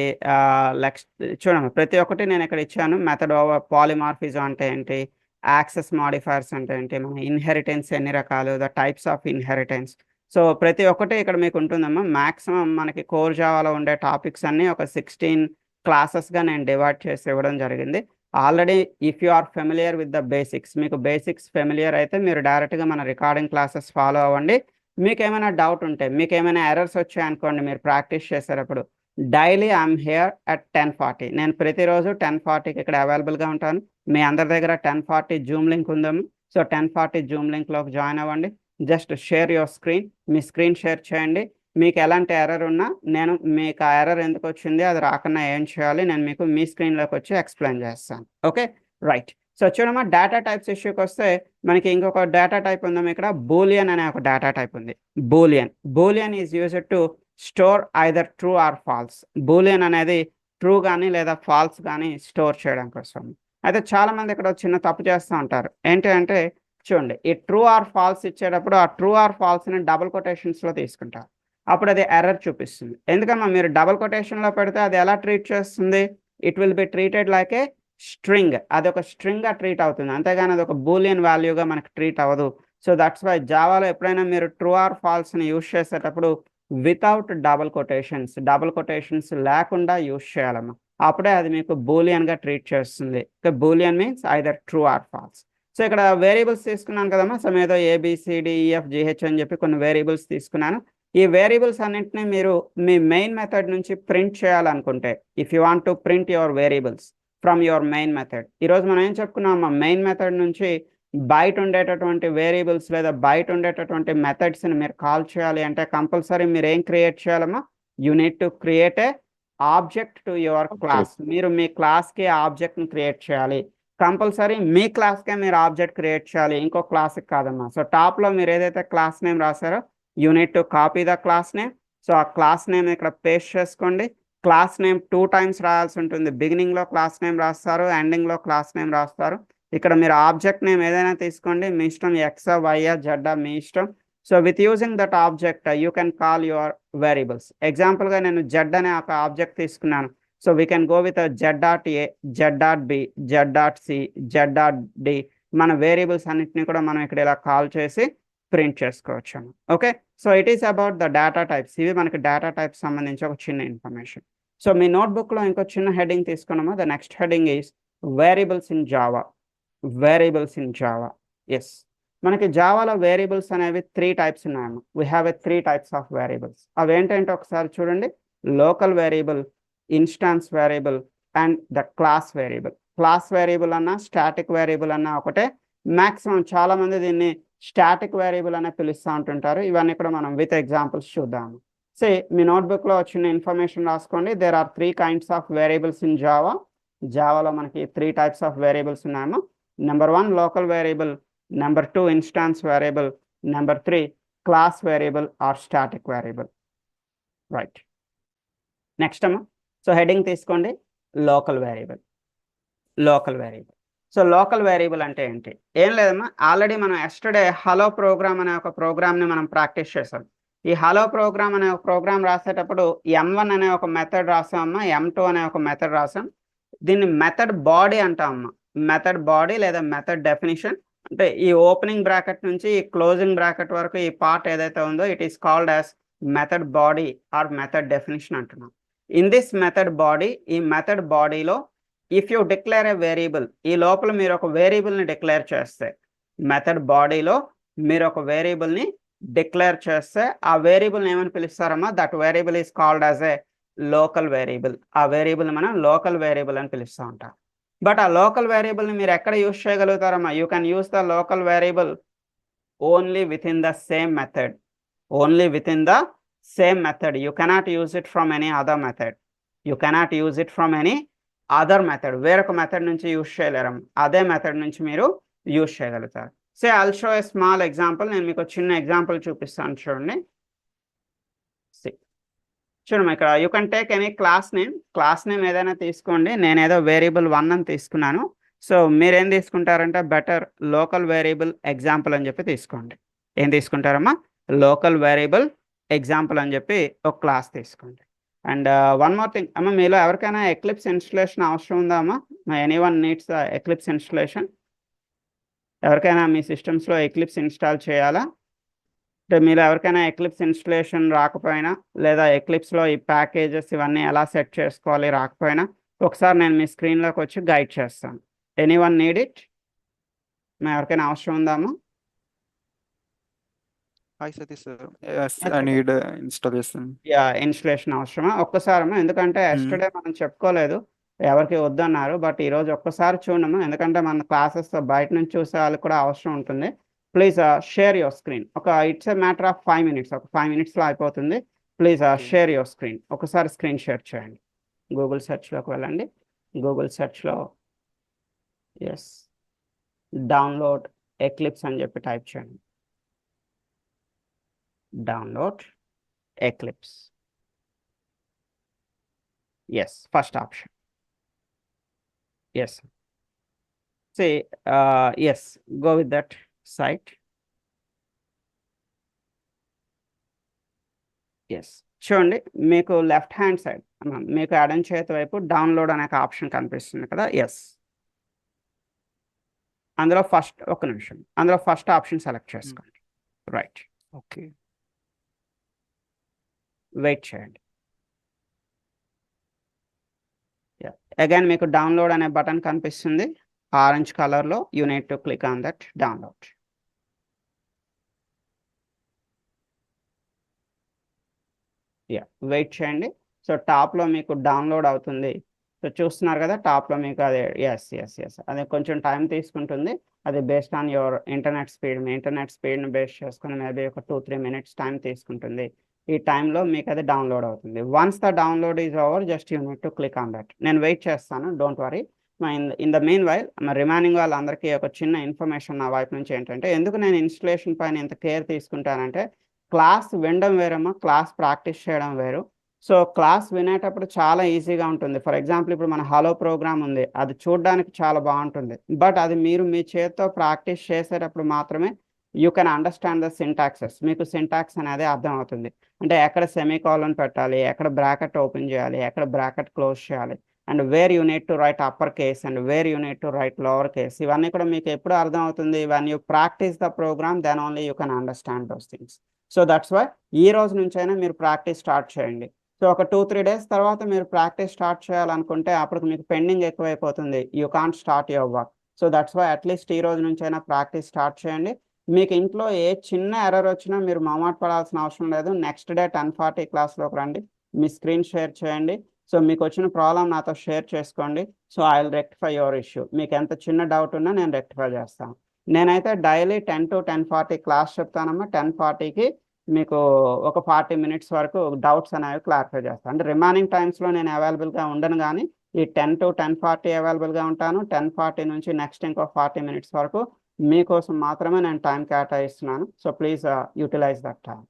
చూడండి ప్రతి ఒక్కటి నేను ఇక్కడ ఇచ్చాను. మెథడ్ ఓవర్ పాలిమార్ఫిజం అంటే ఏంటి, యాక్సెస్ మాడిఫైర్స్ అంటే ఏంటి, మన ఇన్హెరిటెన్స్ ఎన్ని రకాలు, the types of inheritance. So ప్రతి ఒక్కటి ఇక్కడ మీకు ఉంటుందమ్మా. మ్యాక్సిమం మనకి కోర్ జావాలో ఉండే టాపిక్స్ అన్నీ ఒక 16 క్లాసెస్గా నేను డివైడ్ చేసి ఇవ్వడం జరిగింది. Already if you are familiar with the basics, మీకు బేసిక్స్ ఫెమిలియర్ అయితే మీరు డైరెక్ట్గా మన రికార్డింగ్ క్లాసెస్ ఫాలో అవ్వండి. మీకు ఏమైనా డౌట్ ఉంటే, మీకు ఏమైనా ఎర్రర్స్ వచ్చాయనుకోండి మీరు ప్రాక్టీస్ చేసేటప్పుడు, డైలీ ఐఎమ్ హియర్ అట్ 10:40. నేను ప్రతిరోజు 10:40కి ఇక్కడ అవైలబుల్గా ఉంటాను. మీ అందరి దగ్గర 10:40 జూమ్ లింక్ ఉందాము. సో 10:40 జూమ్ లింక్లోకి జాయిన్ అవ్వండి. Just share your screen, me screen share చేయండి. మీకు ఎలాంటి ఎర్రర్ ఉన్నా నేను మీకు ఆ ఎర్రర్ ఎందుకు వచ్చింది, అది రాకుండా ఏం చేయాలి, నేను మీకు మీ స్క్రీన్లోకి వచ్చి ఎక్స్ప్లెయిన్ చేస్తాను. Okay, right. సో చూడమ్మా, డేటా టైప్స్ ఇష్యూకి వస్తే మనకి ఇంకొక డేటా టైప్ ఉందాం. ఇక్కడ బూలియన్ అనే ఒక డేటా టైప్ ఉంది. Boolean is used to store either true or false. Boolean అనేది ట్రూ కానీ లేదా ఫాల్స్ కానీ స్టోర్ చేయడం కోసం. అయితే చాలా మంది ఇక్కడ చిన్న తప్పు చేస్తూ ఉంటారు. ఏంటి అంటే చూడండి, ఈ ట్రూ ఆర్ ఫాల్స్ ఇచ్చేటప్పుడు ఆ ట్రూ ఆర్ ఫాల్స్ని డబుల్ కొటేషన్స్లో తీసుకుంటారు. అప్పుడు అది ఎర్రర్ చూపిస్తుంది. ఎందుకమ్మా, మీరు డబుల్ కొటేషన్లో పెడితే అది ఎలా ట్రీట్ చేస్తుంది, it will be treated like a string. అది ఒక స్ట్రింగ్గా ట్రీట్ అవుతుంది, అంతేగాని అది ఒక బూలియన్ వాల్యూగా మనకి ట్రీట్ అవ్వదు. సో దట్స్ వై జావాలో ఎప్పుడైనా మీరు ట్రూ ఆర్ ఫాల్స్ని యూజ్ చేసేటప్పుడు వితౌట్ డబుల్ కొటేషన్స్ లేకుండా యూజ్ చేయాలమ్మా. అప్పుడే అది మీకు బూలియన్గా ట్రీట్ చేస్తుంది. Boolean means either true or false. So ఇక్కడ వేరియబుల్స్ తీసుకున్నాను కదమ్మా. సో ఏదో ABCDEFGH అని చెప్పి కొన్ని వేరియబుల్స్ తీసుకున్నాను. ఈ వేరియబుల్స్ అన్నింటినీ మీరు మీ మెయిన్ మెథడ్ నుంచి ప్రింట్ చేయాలనుకుంటే, if you want to print your variables from your main method, ఈరోజు మనం ఏం చెప్పుకున్నామా, మెయిన్ మెథడ్ నుంచి బయట ఉండేటటువంటి వేరియబుల్స్ లేదా బయట ఉండేటటువంటి మెథడ్స్ని మీరు కాల్ చేయాలి అంటే కంపల్సరీ మీరు ఏం క్రియేట్ చేయాలమ్మా, you need to create a object to your class. మీరు మీ క్లాస్కి ఆబ్జెక్ట్ని క్రియేట్ చేయాలి. కంపల్సరీ మీ క్లాస్కే మీరు ఆబ్జెక్ట్ క్రియేట్ చేయాలి, ఇంకో క్లాస్కి కాదమ్మా. సో టాప్లో మీరు ఏదైతే క్లాస్ నేమ్ రాశారో you need to copy the class name. So ఆ క్లాస్ నేమ్ ఇక్కడ పేస్ట్ చేసుకోండి. క్లాస్ నేమ్ 2 times రాయాల్సి ఉంటుంది. బిగినింగ్లో క్లాస్ నేమ్ రాస్తారు, ఎండింగ్లో క్లాస్ నేమ్ రాస్తారు. ఇక్కడ మీరు ఆబ్జెక్ట్ నేమ్ ఏదైనా తీసుకోండి, మీ ఇష్టం, ఎక్స్ వై జెడ్ మీ ఇష్టం. So with using that object you can call your variables. ఎగ్జాంపుల్గా నేను జెడ్ అనే ఒక ఆబ్జెక్ట్ తీసుకున్నాను. So we can go with Z.A, Z.B, Z.C, Z.D. మన వేరియబుల్స్ అన్నింటినీ కూడా మనం ఇక్కడ ఇలా కాల్ చేసి ప్రింట్ చేసుకోవచ్చు. Okay, so it is about the data types. ఇవి మనకి డేటా టైప్స్ సంబంధించి ఒక చిన్న ఇన్ఫర్మేషన్. సో మీ నోట్బుక్లో ఇంకో చిన్న హెడ్డింగ్ తీసుకున్నామా. The next heading is variables in Java. Variables in Java. Yes, మనకి జావాలో వేరియబుల్స్ అనేవి 3 types ఉన్నాయమ్మా. We have a 3 types of variables. అవి ఏంటంటే ఒకసారి చూడండి, local variable, instance variable and the class variable. Class variable అన్నా స్టాటిక్ వేరియబుల్ అన్నా ఒకటే. మ్యాక్సిమం చాలా మంది దీన్ని స్టాటిక్ వేరియబుల్ అనే పిలుస్తూ ఉంటుంటారు. ఇవన్నీ కూడా మనం విత్ ఎగ్జాంపుల్స్ చూద్దాము. సే మీ నోట్బుక్లో వచ్చిన ఇన్ఫర్మేషన్ రాసుకోండి. There are 3 kinds of variables in Java. జావాలో మనకి 3 types ఆఫ్ వేరియబుల్స్ ఉన్నాయమ్మా. Number 1 local variable, number 2 instance variable, number 3 class variable or static variable. Right, next అమ్మా. సో హెడ్డింగ్ తీసుకోండి, local variable. Local variable. So local variable అంటే ఏంటి? ఏం లేదమ్మా, already మనం ఎస్టర్డే హలో ప్రోగ్రామ్ అనే ఒక ప్రోగ్రామ్ని మనం ప్రాక్టీస్ చేసాం. ఈ హలో ప్రోగ్రామ్ అనే ఒక ప్రోగ్రామ్ రాసేటప్పుడు M1 అనే ఒక మెథడ్ రాసామమ్మా, M2 అనే ఒక మెథడ్ రాసాం. దీన్ని మెథడ్ బాడీ అంటామమ్మా. మెథడ్ బాడీ లేదా మెథడ్ డెఫినిషన్ అంటే ఈ ఓపెనింగ్ బ్రాకెట్ నుంచి ఈ క్లోజింగ్ బ్రాకెట్ వరకు ఈ పార్ట్ ఏదైతే ఉందో it is called as method body or method definition అంటున్నాం. ఇన్ దిస్ మెథడ్ బాడీ, ఈ మెథడ్ బాడీలో if you declare a variable, ఈ లోపల మీరు ఒక వేరియబుల్ని డిక్లేర్ చేస్తే, మెథడ్ బాడీలో మీరు ఒక వేరియబుల్ని డిక్లేర్ చేస్తే ఆ వేరియబుల్ని ఏమని పిలుస్తారమ్మా, that variable is called as a local variable. ఆ వేరియబుల్ని మనం లోకల్ వేరియబుల్ అని పిలుస్తూ ఉంటాం. బట్ ఆ లోకల్ వేరియబుల్ని మీరు ఎక్కడ యూజ్ చేయగలుగుతారమ్మా? You can use the local variable only within the same method. Only within the same method. You cannot use it from any other method. You cannot use it from any other method. వేరొక method నుంచి use చేయలేరమ్మా. అదే method నుంచి మీరు use చేయగలుగుతారు. Say I'll show a small example. నేను మీకు చిన్న ఎగ్జాంపుల్ చూపిస్తాను, చూడండి. చూడమ్మా, ఇక్కడ you can take any class name. Class name ఏదైనా తీసుకోండి. నేను ఏదో వేరియబుల్ 1 అని తీసుకున్నాను. సో మీరేం తీసుకుంటారంటే బెటర్ లోకల్ వేరియబుల్ ఎగ్జాంపుల్ అని చెప్పి తీసుకోండి. ఏం తీసుకుంటారమ్మా? లోకల్ వేరియబుల్ ఎగ్జాంపుల్ అని చెప్పి ఒక క్లాస్ తీసుకోండి. అండ్ వన్ మోర్ థింగ్ అమ్మ, మీలో ఎవరికైనా ఎక్లిప్స్ ఇన్స్టలేషన్ అవసరం ఉందా అమ్మా? Anyone needs eclipse installation? ఎవరికైనా మీ సిస్టమ్స్లో ఎక్లిప్స్ ఇన్స్టాల్ చేయాలా? అంటే మీరు ఎవరికైనా ఎక్లిప్స్ ఇన్స్టలేషన్ రాకపోయినా లేదా ఎక్లిప్స్లో ఈ ప్యాకేజెస్ ఇవన్నీ ఎలా సెట్ చేసుకోవాలి రాకపోయినా ఒకసారి నేను మీ స్క్రీన్లోకి వచ్చి గైడ్ చేస్తాను. Anyone need it? ఎవరికైనా అవసరం ఉందామా? Hi Satish sir. Yes, I need installation. Installation అవసరమా? ఒక్కసారమ్మా, ఎందుకంటే ఎస్టర్డే మనం చెప్పుకోలేదు, ఎవరికి వద్దన్నారు. బట్ ఈరోజు ఒక్కసారి చూడము, ఎందుకంటే మన క్లాసెస్ బయట నుంచి చూసే వాళ్ళకి కూడా అవసరం ఉంటుంది. Please share your screen. It's a matter of 5 minutes. ఒక 5 minutesలో అయిపోతుంది. Please share your screen. ఒకసారి స్క్రీన్ షేర్ చేయండి. గూగుల్ సెర్చ్లోకి వెళ్ళండి. గూగుల్ సెర్చ్లో ఎస్ డౌన్లోడ్ ఎక్లిప్స్ అని చెప్పి టైప్ చేయండి. Download Eclipse. Yes, first option. Yes, see yes, go with that site. Yes, చూడండి, మీకు లెఫ్ట్ హ్యాండ్ సైడ్ మీకు ఎడం చేతి వైపు డౌన్లోడ్ అనే ఆప్షన్ కనిపిస్తుంది కదా. ఎస్, అందులో ఫస్ట్ ఒక నిమిషం, అందులో ఫస్ట్ ఆప్షన్ సెలెక్ట్ చేసుకోండి. Right, okay. వెయిట్ చేయండి. అగైన్ మీకు డౌన్లోడ్ అనే బటన్ కనిపిస్తుంది ఆరెంజ్ కలర్లో. You need to click on that download. Wait చేయండి. సో టాప్లో మీకు డౌన్లోడ్ అవుతుంది. సో చూస్తున్నారు కదా టాప్లో మీకు అదే ఎస్ అది కొంచెం టైం తీసుకుంటుంది. అది based on your internet speed, మీ ఇంటర్నెట్ స్పీడ్ని బేస్ చేసుకుని మేబీ ఒక 2-3 minutes టైం తీసుకుంటుంది. ఈ టైంలో మీకు అది డౌన్లోడ్ అవుతుంది. Once the download is over just you need to click on that. నేను వెయిట్ చేస్తాను, don't worry. In the mean while remaining వాళ్ళందరికీ ఒక చిన్న ఇన్ఫర్మేషన్ నా వైపు నుంచి ఏంటంటే, ఎందుకు నేను ఇన్స్టలేషన్ పైన ఇంత కేర్ తీసుకుంటానంటే, క్లాస్ వినడం వేరమ్మా, క్లాస్ ప్రాక్టీస్ చేయడం వేరు. సో క్లాస్ వినేటప్పుడు చాలా ఈజీగా ఉంటుంది. ఫర్ ఎగ్జాంపుల్ ఇప్పుడు మన హలో ప్రోగ్రామ్ ఉంది, అది చూడడానికి చాలా బాగుంటుంది. బట్ అది మీరు మీ చేతితో ప్రాక్టీస్ చేసేటప్పుడు మాత్రమే you can understand the syntaxes. మీకు సింటాక్స్ అనేది అర్థం అవుతుంది. అంటే ఎక్కడ సెమీకోలన్ పెట్టాలి, ఎక్కడ బ్రాకెట్ ఓపెన్ చేయాలి, ఎక్కడ బ్రాకెట్ క్లోజ్ చేయాలి, and where you need to write upper case and where you need to write lower case. ఇవన్నీ కూడా మీకు ఎప్పుడు అర్థం అవుతుంది? When you practice the program then only you can understand those things. So that's why ఈ రోజు నుంచైనా మీరు ప్రాక్టీస్ స్టార్ట్ చేయండి. సో ఒక 2-3 days తర్వాత మీరు ప్రాక్టీస్ స్టార్ట్ చేయాలనుకుంటే అప్పటికి మీకు పెండింగ్ ఎక్కువైపోతుంది. You can't start your work. So that's why at least ఈ రోజు నుంచైనా ప్రాక్టీస్ స్టార్ట్ చేయండి. మీకు ఇంట్లో ఏ చిన్న ఎర్రర్ వచ్చినా మీరు మొహమాట పడాల్సిన అవసరం లేదు. నెక్స్ట్ డే 10:40 క్లాస్లోకి రండి, మీ స్క్రీన్ షేర్ చేయండి. సో మీకు వచ్చిన ప్రాబ్లం నాతో షేర్ చేసుకోండి. So I will rectify your issue. మీకు ఎంత చిన్న డౌట్ ఉన్నా నేను రెక్టిఫై చేస్తాను. నేనైతే డైలీ 10 to 10:40 క్లాస్ చెప్తానమ్మా. 10:40కి మీకు ఒక 40 minutes వరకు డౌట్స్ అనేవి క్లారిఫై చేస్తాను. అంటే రిమైనింగ్ టైమ్స్లో నేను అవైలబుల్గా ఉండను, కానీ ఈ 10 to 10:40 అవైలబుల్గా ఉంటాను. 10:40 నుంచి నెక్స్ట్ ఇంకో 40 minutes వరకు మీకోసం మాత్రమే నేను టైం కేటాయిస్తున్నాను. So please utilize that time.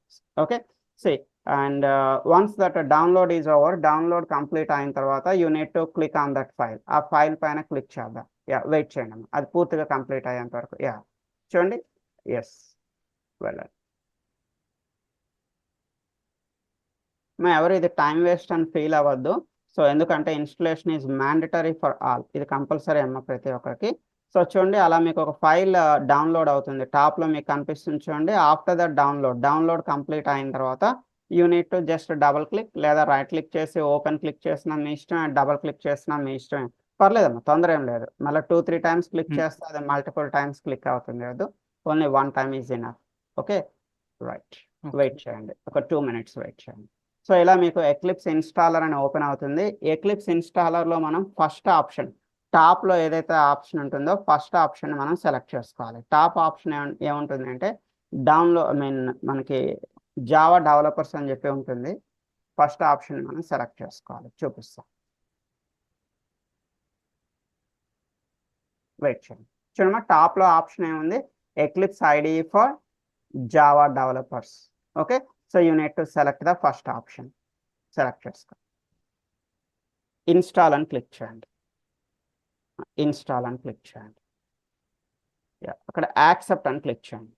Okay, see and once that download is over, download complete అయిన తర్వాత you need to click on that file. ఆ ఫైల్ పైన క్లిక్ చేద్దాం. వెయిట్ చేయండి, అది పూర్తిగా కంప్లీట్ అయ్యేంత వరకు. చూడండి, ఎస్ వెళ్ళండి. ఎవరు ఇది టైం వేస్ట్ అని ఫీల్ అవ్వద్దు. సో ఎందుకంటే installation is mandatory for all, ఇది కంపల్సరీ అమ్మ ప్రతి ఒక్కరికి. సో చూడండి, అలా మీకు ఒక ఫైల్ డౌన్లోడ్ అవుతుంది. టాప్లో మీకు కనిపిస్తుంది చూడండి. ఆఫ్టర్ ద డౌన్లోడ్ కంప్లీట్ అయిన తర్వాత you need to just double click లేదా రైట్ క్లిక్ చేసి ఓపెన్ క్లిక్ చేసినా మీ ఇష్టం, డబుల్ క్లిక్ చేసినా మీ ఇష్టం. పర్లేదమ్మా, తొందర ఏం లేదు. మళ్ళీ 2-3 times క్లిక్ చేస్తే అది మల్టిపుల్ టైమ్స్ క్లిక్ అవుతుంది కాదు, only 1 time is enough. Okay, right, wait చేయండి, ఒక 2 minutes వెయిట్ చేయండి. సో ఇలా మీకు ఎక్లిప్స్ ఇన్స్టాలర్ అని ఓపెన్ అవుతుంది. ఎక్లిప్స్ ఇన్స్టాలర్లో మనం ఫస్ట్ ఆప్షన్, టాప్లో ఏదైతే ఆప్షన్ ఉంటుందో ఫస్ట్ ఆప్షన్ మనం సెలెక్ట్ చేసుకోవాలి. టాప్ ఆప్షన్ ఏముంటుంది అంటే మనకి జావా డెవలపర్స్ అని చెప్పి ఉంటుంది. ఫస్ట్ ఆప్షన్ మనం సెలెక్ట్ చేసుకోవాలి. చూపిస్తాం, వెయిట్ చేయండి. చూడమ్మా, టాప్లో ఆప్షన్ ఏముంది? Eclipse IDE for Java developers. Okay, so you need to select the first option. Select చేసుకో, ఇన్స్టాల్ అని క్లిక్ చేయండి. ఇన్స్టాల్ అని క్లిక్ చేయండి. అక్కడ యాక్సెప్ట్ అని క్లిక్ చేయండి.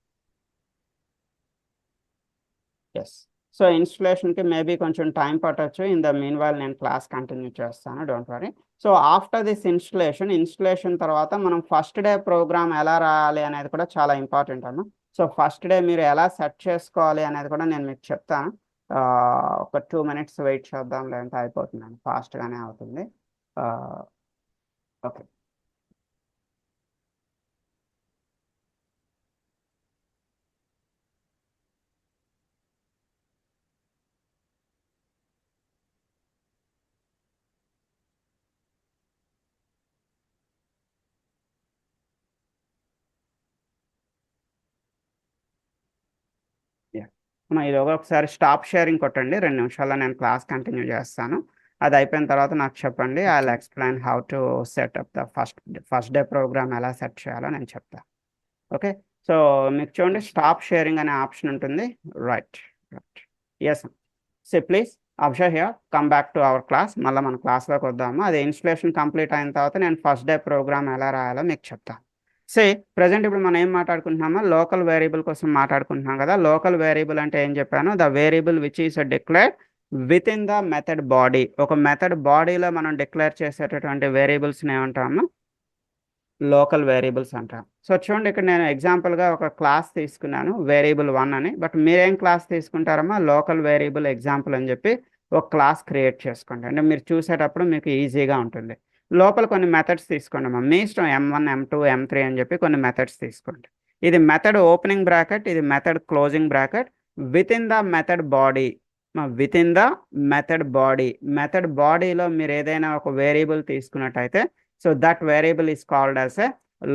ఎస్. సో ఇన్స్టలేషన్కి మేబీ కొంచెం టైం పట్టవచ్చు. ఇన్ ద మీన్ వైల్ నేను క్లాస్ కంటిన్యూ చేస్తాను, don't worry. So after this installation తర్వాత మనం ఫస్ట్ డే ప్రోగ్రామ్ ఎలా రాయాలి అనేది కూడా చాలా ఇంపార్టెంట్ అన్న. సో ఫస్ట్ డే మీరు ఎలా సెట్ చేసుకోవాలి అనేది కూడా నేను మీకు చెప్తాను. ఒక 2 minutes వెయిట్ చేద్దాం, లేదంటే అయిపోతుందండి, ఫాస్ట్గానే అవుతుంది. ఓకే, ఇది ఒకసారి స్టాప్ షేరింగ్ కొట్టండి. 2 నిమిషాల్లో నేను క్లాస్ కంటిన్యూ చేస్తాను. అది అయిపోయిన తర్వాత నాకు చెప్పండి. I will explain how to setup the first day program ఎలా సెట్ చేయాలో నేను చెప్తాను. ఓకే, సో మీకు చూడండి స్టాప్ షేరింగ్ అనే ఆప్షన్ ఉంటుంది. Right, yes. So please observe here, come back to our class. మళ్ళీ మన క్లాస్లోకి వద్దాము. అది ఇన్స్టలేషన్ కంప్లీట్ అయిన తర్వాత నేను ఫస్ట్ డే ప్రోగ్రామ్ ఎలా రాయాలో మీకు చెప్తాను. ప్రజెంట్ ఇప్పుడు మనం ఏం మాట్లాడుకుంటున్నామో లోకల్ వేరియబుల్ కోసం మాట్లాడుకుంటున్నాం కదా. లోకల్ వేరియబుల్ అంటే ఏం చెప్పాను? The variable which is declare with in the method body. ఒక మెథడ్ బాడీలో మనం డిక్లేర్ చేసేటటువంటి వేరియబుల్స్ని ఏమంటాము? లోకల్ వేరియబుల్స్ అంటాం. సో చూడండి, ఇక్కడ నేను ఎగ్జాంపుల్గా ఒక క్లాస్ తీసుకున్నాను వేరియబుల్ 1 అని. బట్ మీరేం క్లాస్ తీసుకుంటారమ్మా, లోకల్ వేరియబుల్ ఎగ్జాంపుల్ అని చెప్పి ఒక క్లాస్ క్రియేట్ చేసుకోండి. అంటే మీరు చూసేటప్పుడు మీకు ఈజీగా ఉంటుంది. లోపల కొన్ని మెథడ్స్ తీసుకోండి అమ్మా, మీ ఇష్టం, M1 M2 M3 అని చెప్పి కొన్ని మెథడ్స్ తీసుకోండి. ఇది మెథడ్ ఓపెనింగ్ బ్రాకెట్, ఇది method closing bracket. With in the method body, with in the method బాడీలో మీరు ఏదైనా ఒక వేరియబుల్ తీసుకున్నట్టయితే, so that variable is called as a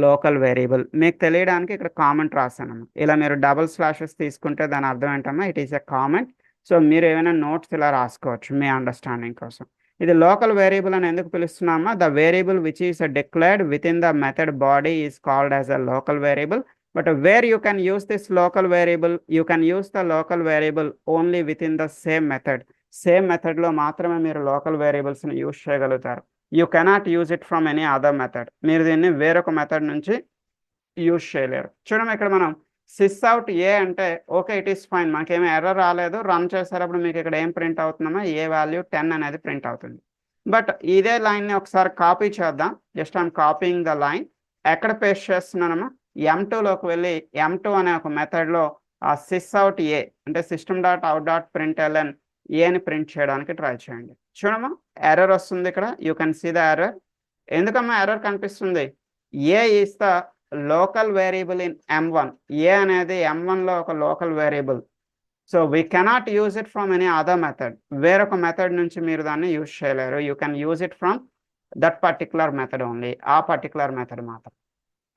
local variable. మీకు తెలియడానికి ఇక్కడ కామెంట్ రాశాను. ఇలా మీరు డబుల్ స్లాషెస్ తీసుకుంటే దాని అర్థం ఏంటమ్మా, it is a comment. So మీరు ఏమైనా నోట్స్ ఇలా రాసుకోవచ్చు మీ అండర్స్టాండింగ్ కోసం. ఇది లోకల్ వేరియబుల్ అని ఎందుకు పిలుస్తున్నామా, the variable which is declared within the method body is called as a local variable. But where you can use this local variable, you can use the local variable only within the same method. Same method లో మాత్రమే మీరు local వేరియబుల్స్ని use చేయగలుగుతారు. You cannot use it from any other method. మీరు దీన్ని వేరొక method నుంచి use చేయలేరు. చూడండి, ఇక్కడ మనం సిస్ అవుట్ ఏ అంటే ఓకే, ఇట్ ఈస్ ఫైన్, మనకేమీ ఎర్రర్ రాలేదు. రన్ చేసేటప్పుడు మీకు ఇక్కడ ఏం ప్రింట్ అవుతుందమ్మా, ఏ వాల్యూ 10 అనేది ప్రింట్ అవుతుంది. బట్ ఇదే లైన్ని ఒకసారి కాపీ చేద్దాం. Just I'm copying the line. ఎక్కడ పేస్ట్ చేస్తున్నానమ్మా, M2లోకి వెళ్ళి M2 అనే ఒక మెథడ్లో ఆ సిస్ అవుట్ ఏ అంటే system.out.println ఏని ప్రింట్ చేయడానికి ట్రై చేయండి. చూడమ్మా, ఎర్రర్ వస్తుంది ఇక్కడ. You can see the error. ఎందుకమ్మా ఎర్రర్ కనిపిస్తుంది, A is the local variable in M1. A అనేది M1లో ఒక local variable. So we cannot use it from any other method. వేరొక మెథడ్ నుంచి మీరు దాన్ని యూజ్ చేయలేరు. You can use it from that particular method only, ఆ పర్టికులర్ మెథడ్ మాత్రం.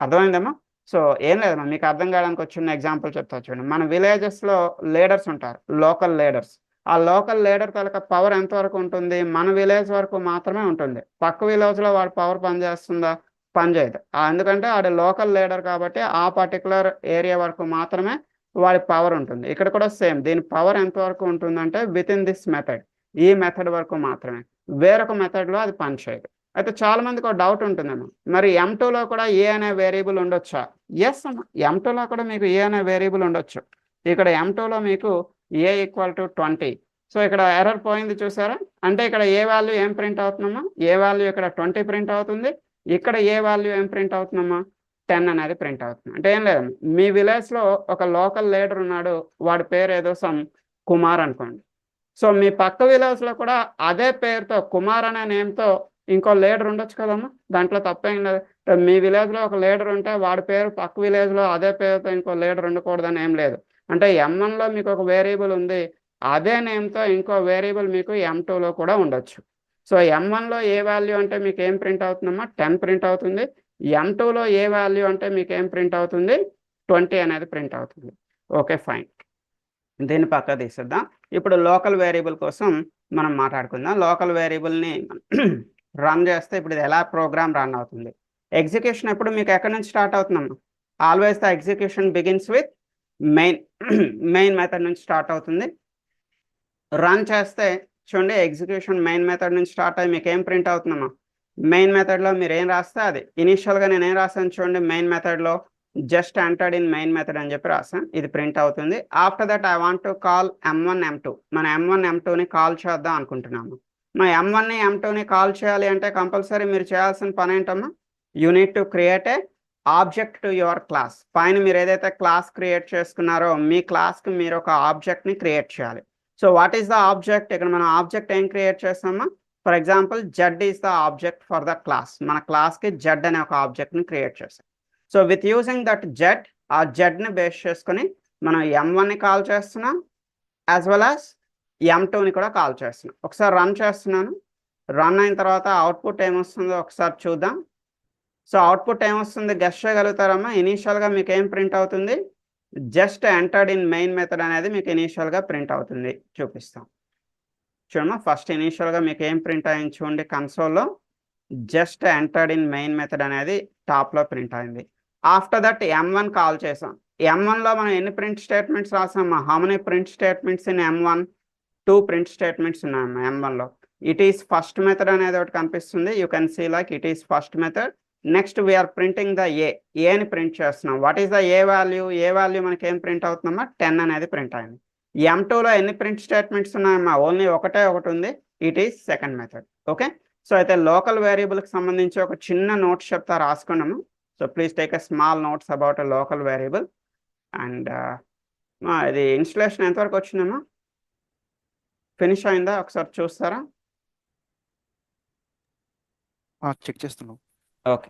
అర్థమైందమ్మా? సో ఏం లేదమ్మా, మీకు అర్థం కావడానికి ఒక చిన్న ఎగ్జాంపుల్ చెప్తా చూడండి. మన విలేజెస్లో లీడర్స్ ఉంటారు, లోకల్ లీడర్స్. ఆ లోకల్ లీడర్ తాలూకా పవర్ ఎంతవరకు ఉంటుంది, మన విలేజ్ వరకు మాత్రమే ఉంటుంది. పక్క విలేజ్లో వాడి పవర్ పనిచేస్తుందా, పనిచేయదు. ఎందుకంటే వాడు లోకల్ లీడర్ కాబట్టి ఆ పర్టికులర్ ఏరియా వరకు మాత్రమే వాడి పవర్ ఉంటుంది. ఇక్కడ కూడా సేమ్, దీని పవర్ ఎంతవరకు ఉంటుందంటే విత్ ఇన్ దిస్ మెథడ్, ఈ మెథడ్ వరకు మాత్రమే. వేరొక మెథడ్లో అది పనిచేయదు. అయితే చాలా మందికి ఒక డౌట్ ఉంటుందమ్మా, మరి M2లో కూడా ఏ అనే వేరియబుల్ ఉండొచ్చా? ఎస్ అమ్మా, M2లో కూడా మీకు ఏ అనే వేరియబుల్ ఉండొచ్చు. ఇక్కడ M2లో మీకు ఏ ఈక్వల్ టు 20. సో ఇక్కడ ఎర్రర్ పోయింది చూసారా, అంటే ఇక్కడ ఏ వాల్యూ ఏం ప్రింట్ అవుతుందమ్మా, ఏ వాల్యూ ఇక్కడ 20 ప్రింట్ అవుతుంది. ఇక్కడ ఏ వాల్యూ ఏం ప్రింట్ అవుతుందమ్మా, 10 అనేది ప్రింట్ అవుతుంది. అంటే ఏం లేదమ్మా, మీ విలేజ్లో ఒక లోకల్ లీడర్ ఉన్నాడు, వాడి పేరు ఏదో సమ్ కుమార్ అనుకోండి. సో మీ పక్క విలేజ్లో కూడా అదే పేరుతో కుమార్ అనే నేమ్తో ఇంకో లీడర్ ఉండొచ్చు కదమ్మా, దాంట్లో తప్పేం లేదు. మీ విలేజ్లో ఒక లీడర్ ఉంటే వాడి పేరు పక్క విలేజ్లో అదే పేరుతో ఇంకో లీడర్ ఉండకూడదని ఏం లేదు. అంటే M1లో మీకు ఒక వేరియబుల్ ఉంది, అదే నేమ్తో ఇంకో వేరియబుల్ మీకు M2లో కూడా ఉండొచ్చు. సో M1లో ఏ వాల్యూ అంటే మీకు ఏం ప్రింట్ అవుతుందమ్మా, 10 ప్రింట్ అవుతుంది. M2లో ఏ వాల్యూ అంటే మీకు ఏం ప్రింట్ అవుతుంది, 20 అనేది ప్రింట్ అవుతుంది. ఓకే ఫైన్, దీన్ని పక్క తీసేద్దాం. ఇప్పుడు లోకల్ వేరియబుల్ కోసం మనం మాట్లాడుకుందాం. లోకల్ వేరియబుల్ని రన్ చేస్తే ఇప్పుడు ఇది ఎలా ప్రోగ్రామ్ రన్ అవుతుంది. ఎగ్జిక్యూషన్ ఎప్పుడు మీకు ఎక్కడి నుంచి స్టార్ట్ అవుతుందమ్మా, always the execution begins with main method నుంచి స్టార్ట్ అవుతుంది. రన్ చేస్తే చూడండి, ఎగ్జిక్యూషన్ మెయిన్ మెథడ్ నుంచి స్టార్ట్ అయ్యి మీకు ఏం ప్రింట్ అవుతుందమ్మా, మెయిన్ మెథడ్లో మీరు ఏం రాస్తే అది. ఇనిషియల్గా నేను ఏం రాసాను చూడండి, మెయిన్ మెథడ్లో just entered in main method అని చెప్పి రాసాను, ఇది ప్రింట్ అవుతుంది. After that I want to call M1 M2. మన M1 M2ని కాల్ చేద్దాం అనుకుంటున్నాము. మా M1ని M2ని కాల్ చేయాలి అంటే కంపల్సరీ మీరు చేయాల్సిన పని ఏంటమ్మా, you need to create a object to your class. పైన మీరు ఏదైతే క్లాస్ క్రియేట్ చేసుకున్నారో మీ క్లాస్కి మీరు ఒక ఆబ్జెక్ట్ని క్రియేట్ చేయాలి. So what is the object, ఇక్కడ మనం ఆబ్జెక్ట్ ఏం క్రియేట్ చేస్తామా, for example Z is the object for the class. మన క్లాస్కి జెడ్ అనే ఒక ఆబ్జెక్ట్ని క్రియేట్ చేస్తాం. So with using that Z, ఆ జెడ్ని బేస్ చేసుకొని మనం M1ని కాల్ చేస్తున్నాం, యాజ్ వెల్ యాజ్ M2ని కూడా కాల్ చేస్తున్నాం. ఒకసారి రన్ చేస్తున్నాను. రన్ అయిన తర్వాత అవుట్పుట్ ఏమొస్తుందో ఒకసారి చూద్దాం. సో అవుట్పుట్ ఏమొస్తుంది గెస్ చేయగలుగుతారమ్మా? ఇనీషియల్గా మీకు ఏం ప్రింట్ అవుతుంది, just entered in main method అనేది మీకు ఇనీషియల్గా ప్రింట్ అవుతుంది. చూపిస్తాం చూడమ్మా. ఫస్ట్ ఇనీషియల్గా మీకు ఏం ప్రింట్ అయింది చూడండి, కన్సోల్లో just entered in main method అనేది టాప్లో ప్రింట్ అయింది. ఆఫ్టర్ దట్ M1 కాల్ చేసాం. M1లో మనం ఎన్ని ప్రింట్ స్టేట్మెంట్స్ రాసామా, how many print statements in M1? 2 print statements ఉన్నాయమ్మా M1లో. ఇట్ ఈస్ ఫస్ట్ మెథడ్ అనేది ఒకటి కనిపిస్తుంది, you can see like it is first method. Next we're printing the ఏని ప్రింట్ చేస్తున్నాం. What is the a value, a value మనకి ఏం print అవుతుందమ్మా, 10 అనేది ప్రింట్ అయింది. M2లో ఎన్ని ప్రింట్ స్టేట్మెంట్స్ ఉన్నాయమ్మా, ఓన్లీ ఒకటి ఉంది, it is second method. Okay, so అయితే లోకల్ వేరియబుల్కి సంబంధించి ఒక చిన్న నోట్స్ చెప్తా రాసుకున్నాము. So please take a small notes about a local variable. And ఇది ఇన్స్టలేషన్ ఎంతవరకు వచ్చిందమ్మా? ఫినిష్ అయిందా? ఒకసారి చూస్తారా? చెక్ చేస్తున్నాం. ఓకే,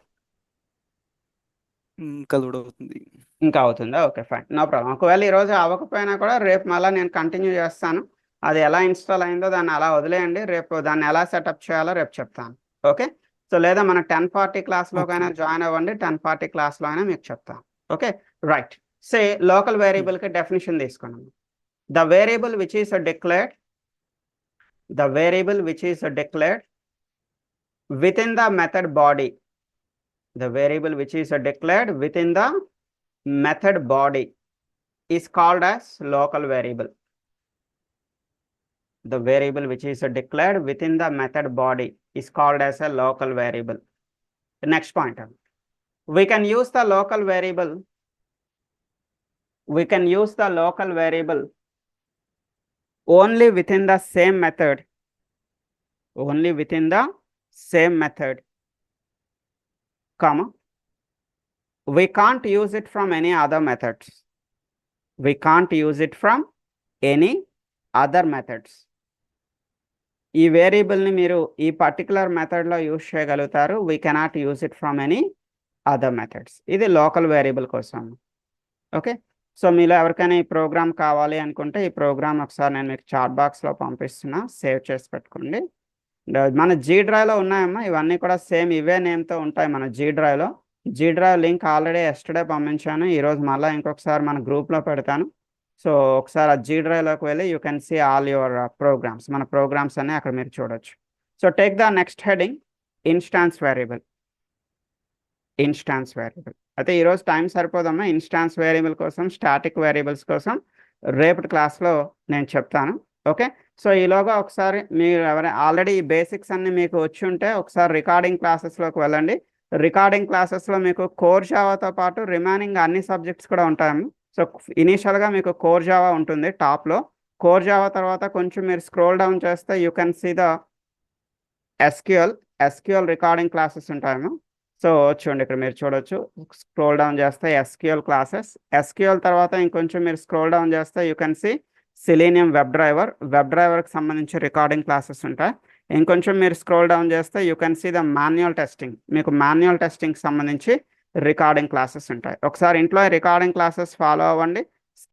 ఇంకా లోడ్ అవుతుంది. ఇంకా అవుతుందా? Okay, fine, no problem. ఒకవేళ ఈరోజు అవ్వకపోయినా కూడా రేపు మళ్ళీ నేను కంటిన్యూ చేస్తాను. అది ఎలా ఇన్స్టాల్ అయిందో దాన్ని అలా వదిలేయండి, రేపు దాన్ని ఎలా సెటప్ చేయాలో రేపు చెప్తాను. ఓకే, సో లేదా మన 10:40 క్లాస్లోకైనా జాయిన్ అవ్వండి, 10:40 క్లాస్లో అయినా మీకు చెప్తాను. Okay, right. సే లోకల్ వేరియబుల్కి డెఫినేషన్ తీసుకున్నాం. The variable which is declared within the method body. The variable which is declared within the method body is called as local variable. The variable which is declared within the method body is called as a local variable. The next point, we can use the local variable. We can use the local variable only within the same method. Only within the same method, comma. We can't use it from any other methods. We can't use it from any other methods. ఈ వేరియబుల్ని మీరు ఈ particular మెథడ్లో use చేయగలుగుతారు. We cannot use it from any other methods. ఇది local variable కోసం. Okay, so మీలో ఎవరికైనా ఈ ప్రోగ్రామ్ కావాలి అనుకుంటే ఈ ప్రోగ్రామ్ ఒకసారి నేను మీకు చాట్ బాక్స్లో పంపిస్తున్నా, సేవ్ చేసి పెట్టుకోండి. మన జీ డ్రైవ్లో ఉన్నాయమ్మా ఇవన్నీ కూడా సేమ్ ఇవే నేమ్తో ఉంటాయి మన జీ డ్రైవ్లో. G drive link already yesterday పంపించాను, ఈరోజు మళ్ళీ ఇంకొకసారి మన గ్రూప్లో పెడతాను. సో ఒకసారి ఆ జీ డ్రైవ్లోకి వెళ్ళి you can see all your programs, మన ప్రోగ్రామ్స్ అన్నీ అక్కడ మీరు చూడొచ్చు. So take the next heading, instance variable. Instance variable అయితే ఈరోజు టైం సరిపోదమ్మా. ఇన్స్టాన్స్ వేరియబుల్ కోసం, స్టాటిక్ వేరియబుల్స్ కోసం రేపటి క్లాస్లో నేను చెప్తాను. ఓకే, సో ఈలోగా ఒకసారి మీరు ఎవరైనా ఆల్రెడీ ఈ బేసిక్స్ అన్ని మీకు వచ్చి ఉంటే ఒకసారి రికార్డింగ్ క్లాసెస్లోకి వెళ్ళండి. రికార్డింగ్ క్లాసెస్లో మీకు కోర్ జావాతో పాటు రిమైనింగ్ అన్ని సబ్జెక్ట్స్ కూడా ఉంటాయి. సో ఇనీషియల్గా మీకు కోర్ జావా ఉంటుంది టాప్లో. కోర్ జావా తర్వాత కొంచెం మీరు స్క్రోల్ డౌన్ చేస్తే you can see the SQL recording classes ఉంటాయేమో. సో చూడండి ఇక్కడ మీరు చూడొచ్చు, స్క్రోల్ డౌన్ చేస్తే ఎస్క్యూఎల్ క్లాసెస్. ఎస్క్యూఎల్ తర్వాత ఇంకొంచెం మీరు స్క్రోల్ డౌన్ చేస్తే you can see Selenium web డ్రైవర్కి సంబంధించి రికార్డింగ్ క్లాసెస్ ఉంటాయి. ఇంకొంచెం మీరు స్క్రోల్ డౌన్ చేస్తే you can see the manual testing. మీకు మాన్యువల్ టెస్టింగ్కి సంబంధించి రికార్డింగ్ క్లాసెస్ ఉంటాయి. ఒకసారి ఇంట్లో రికార్డింగ్ క్లాసెస్ ఫాలో అవ్వండి.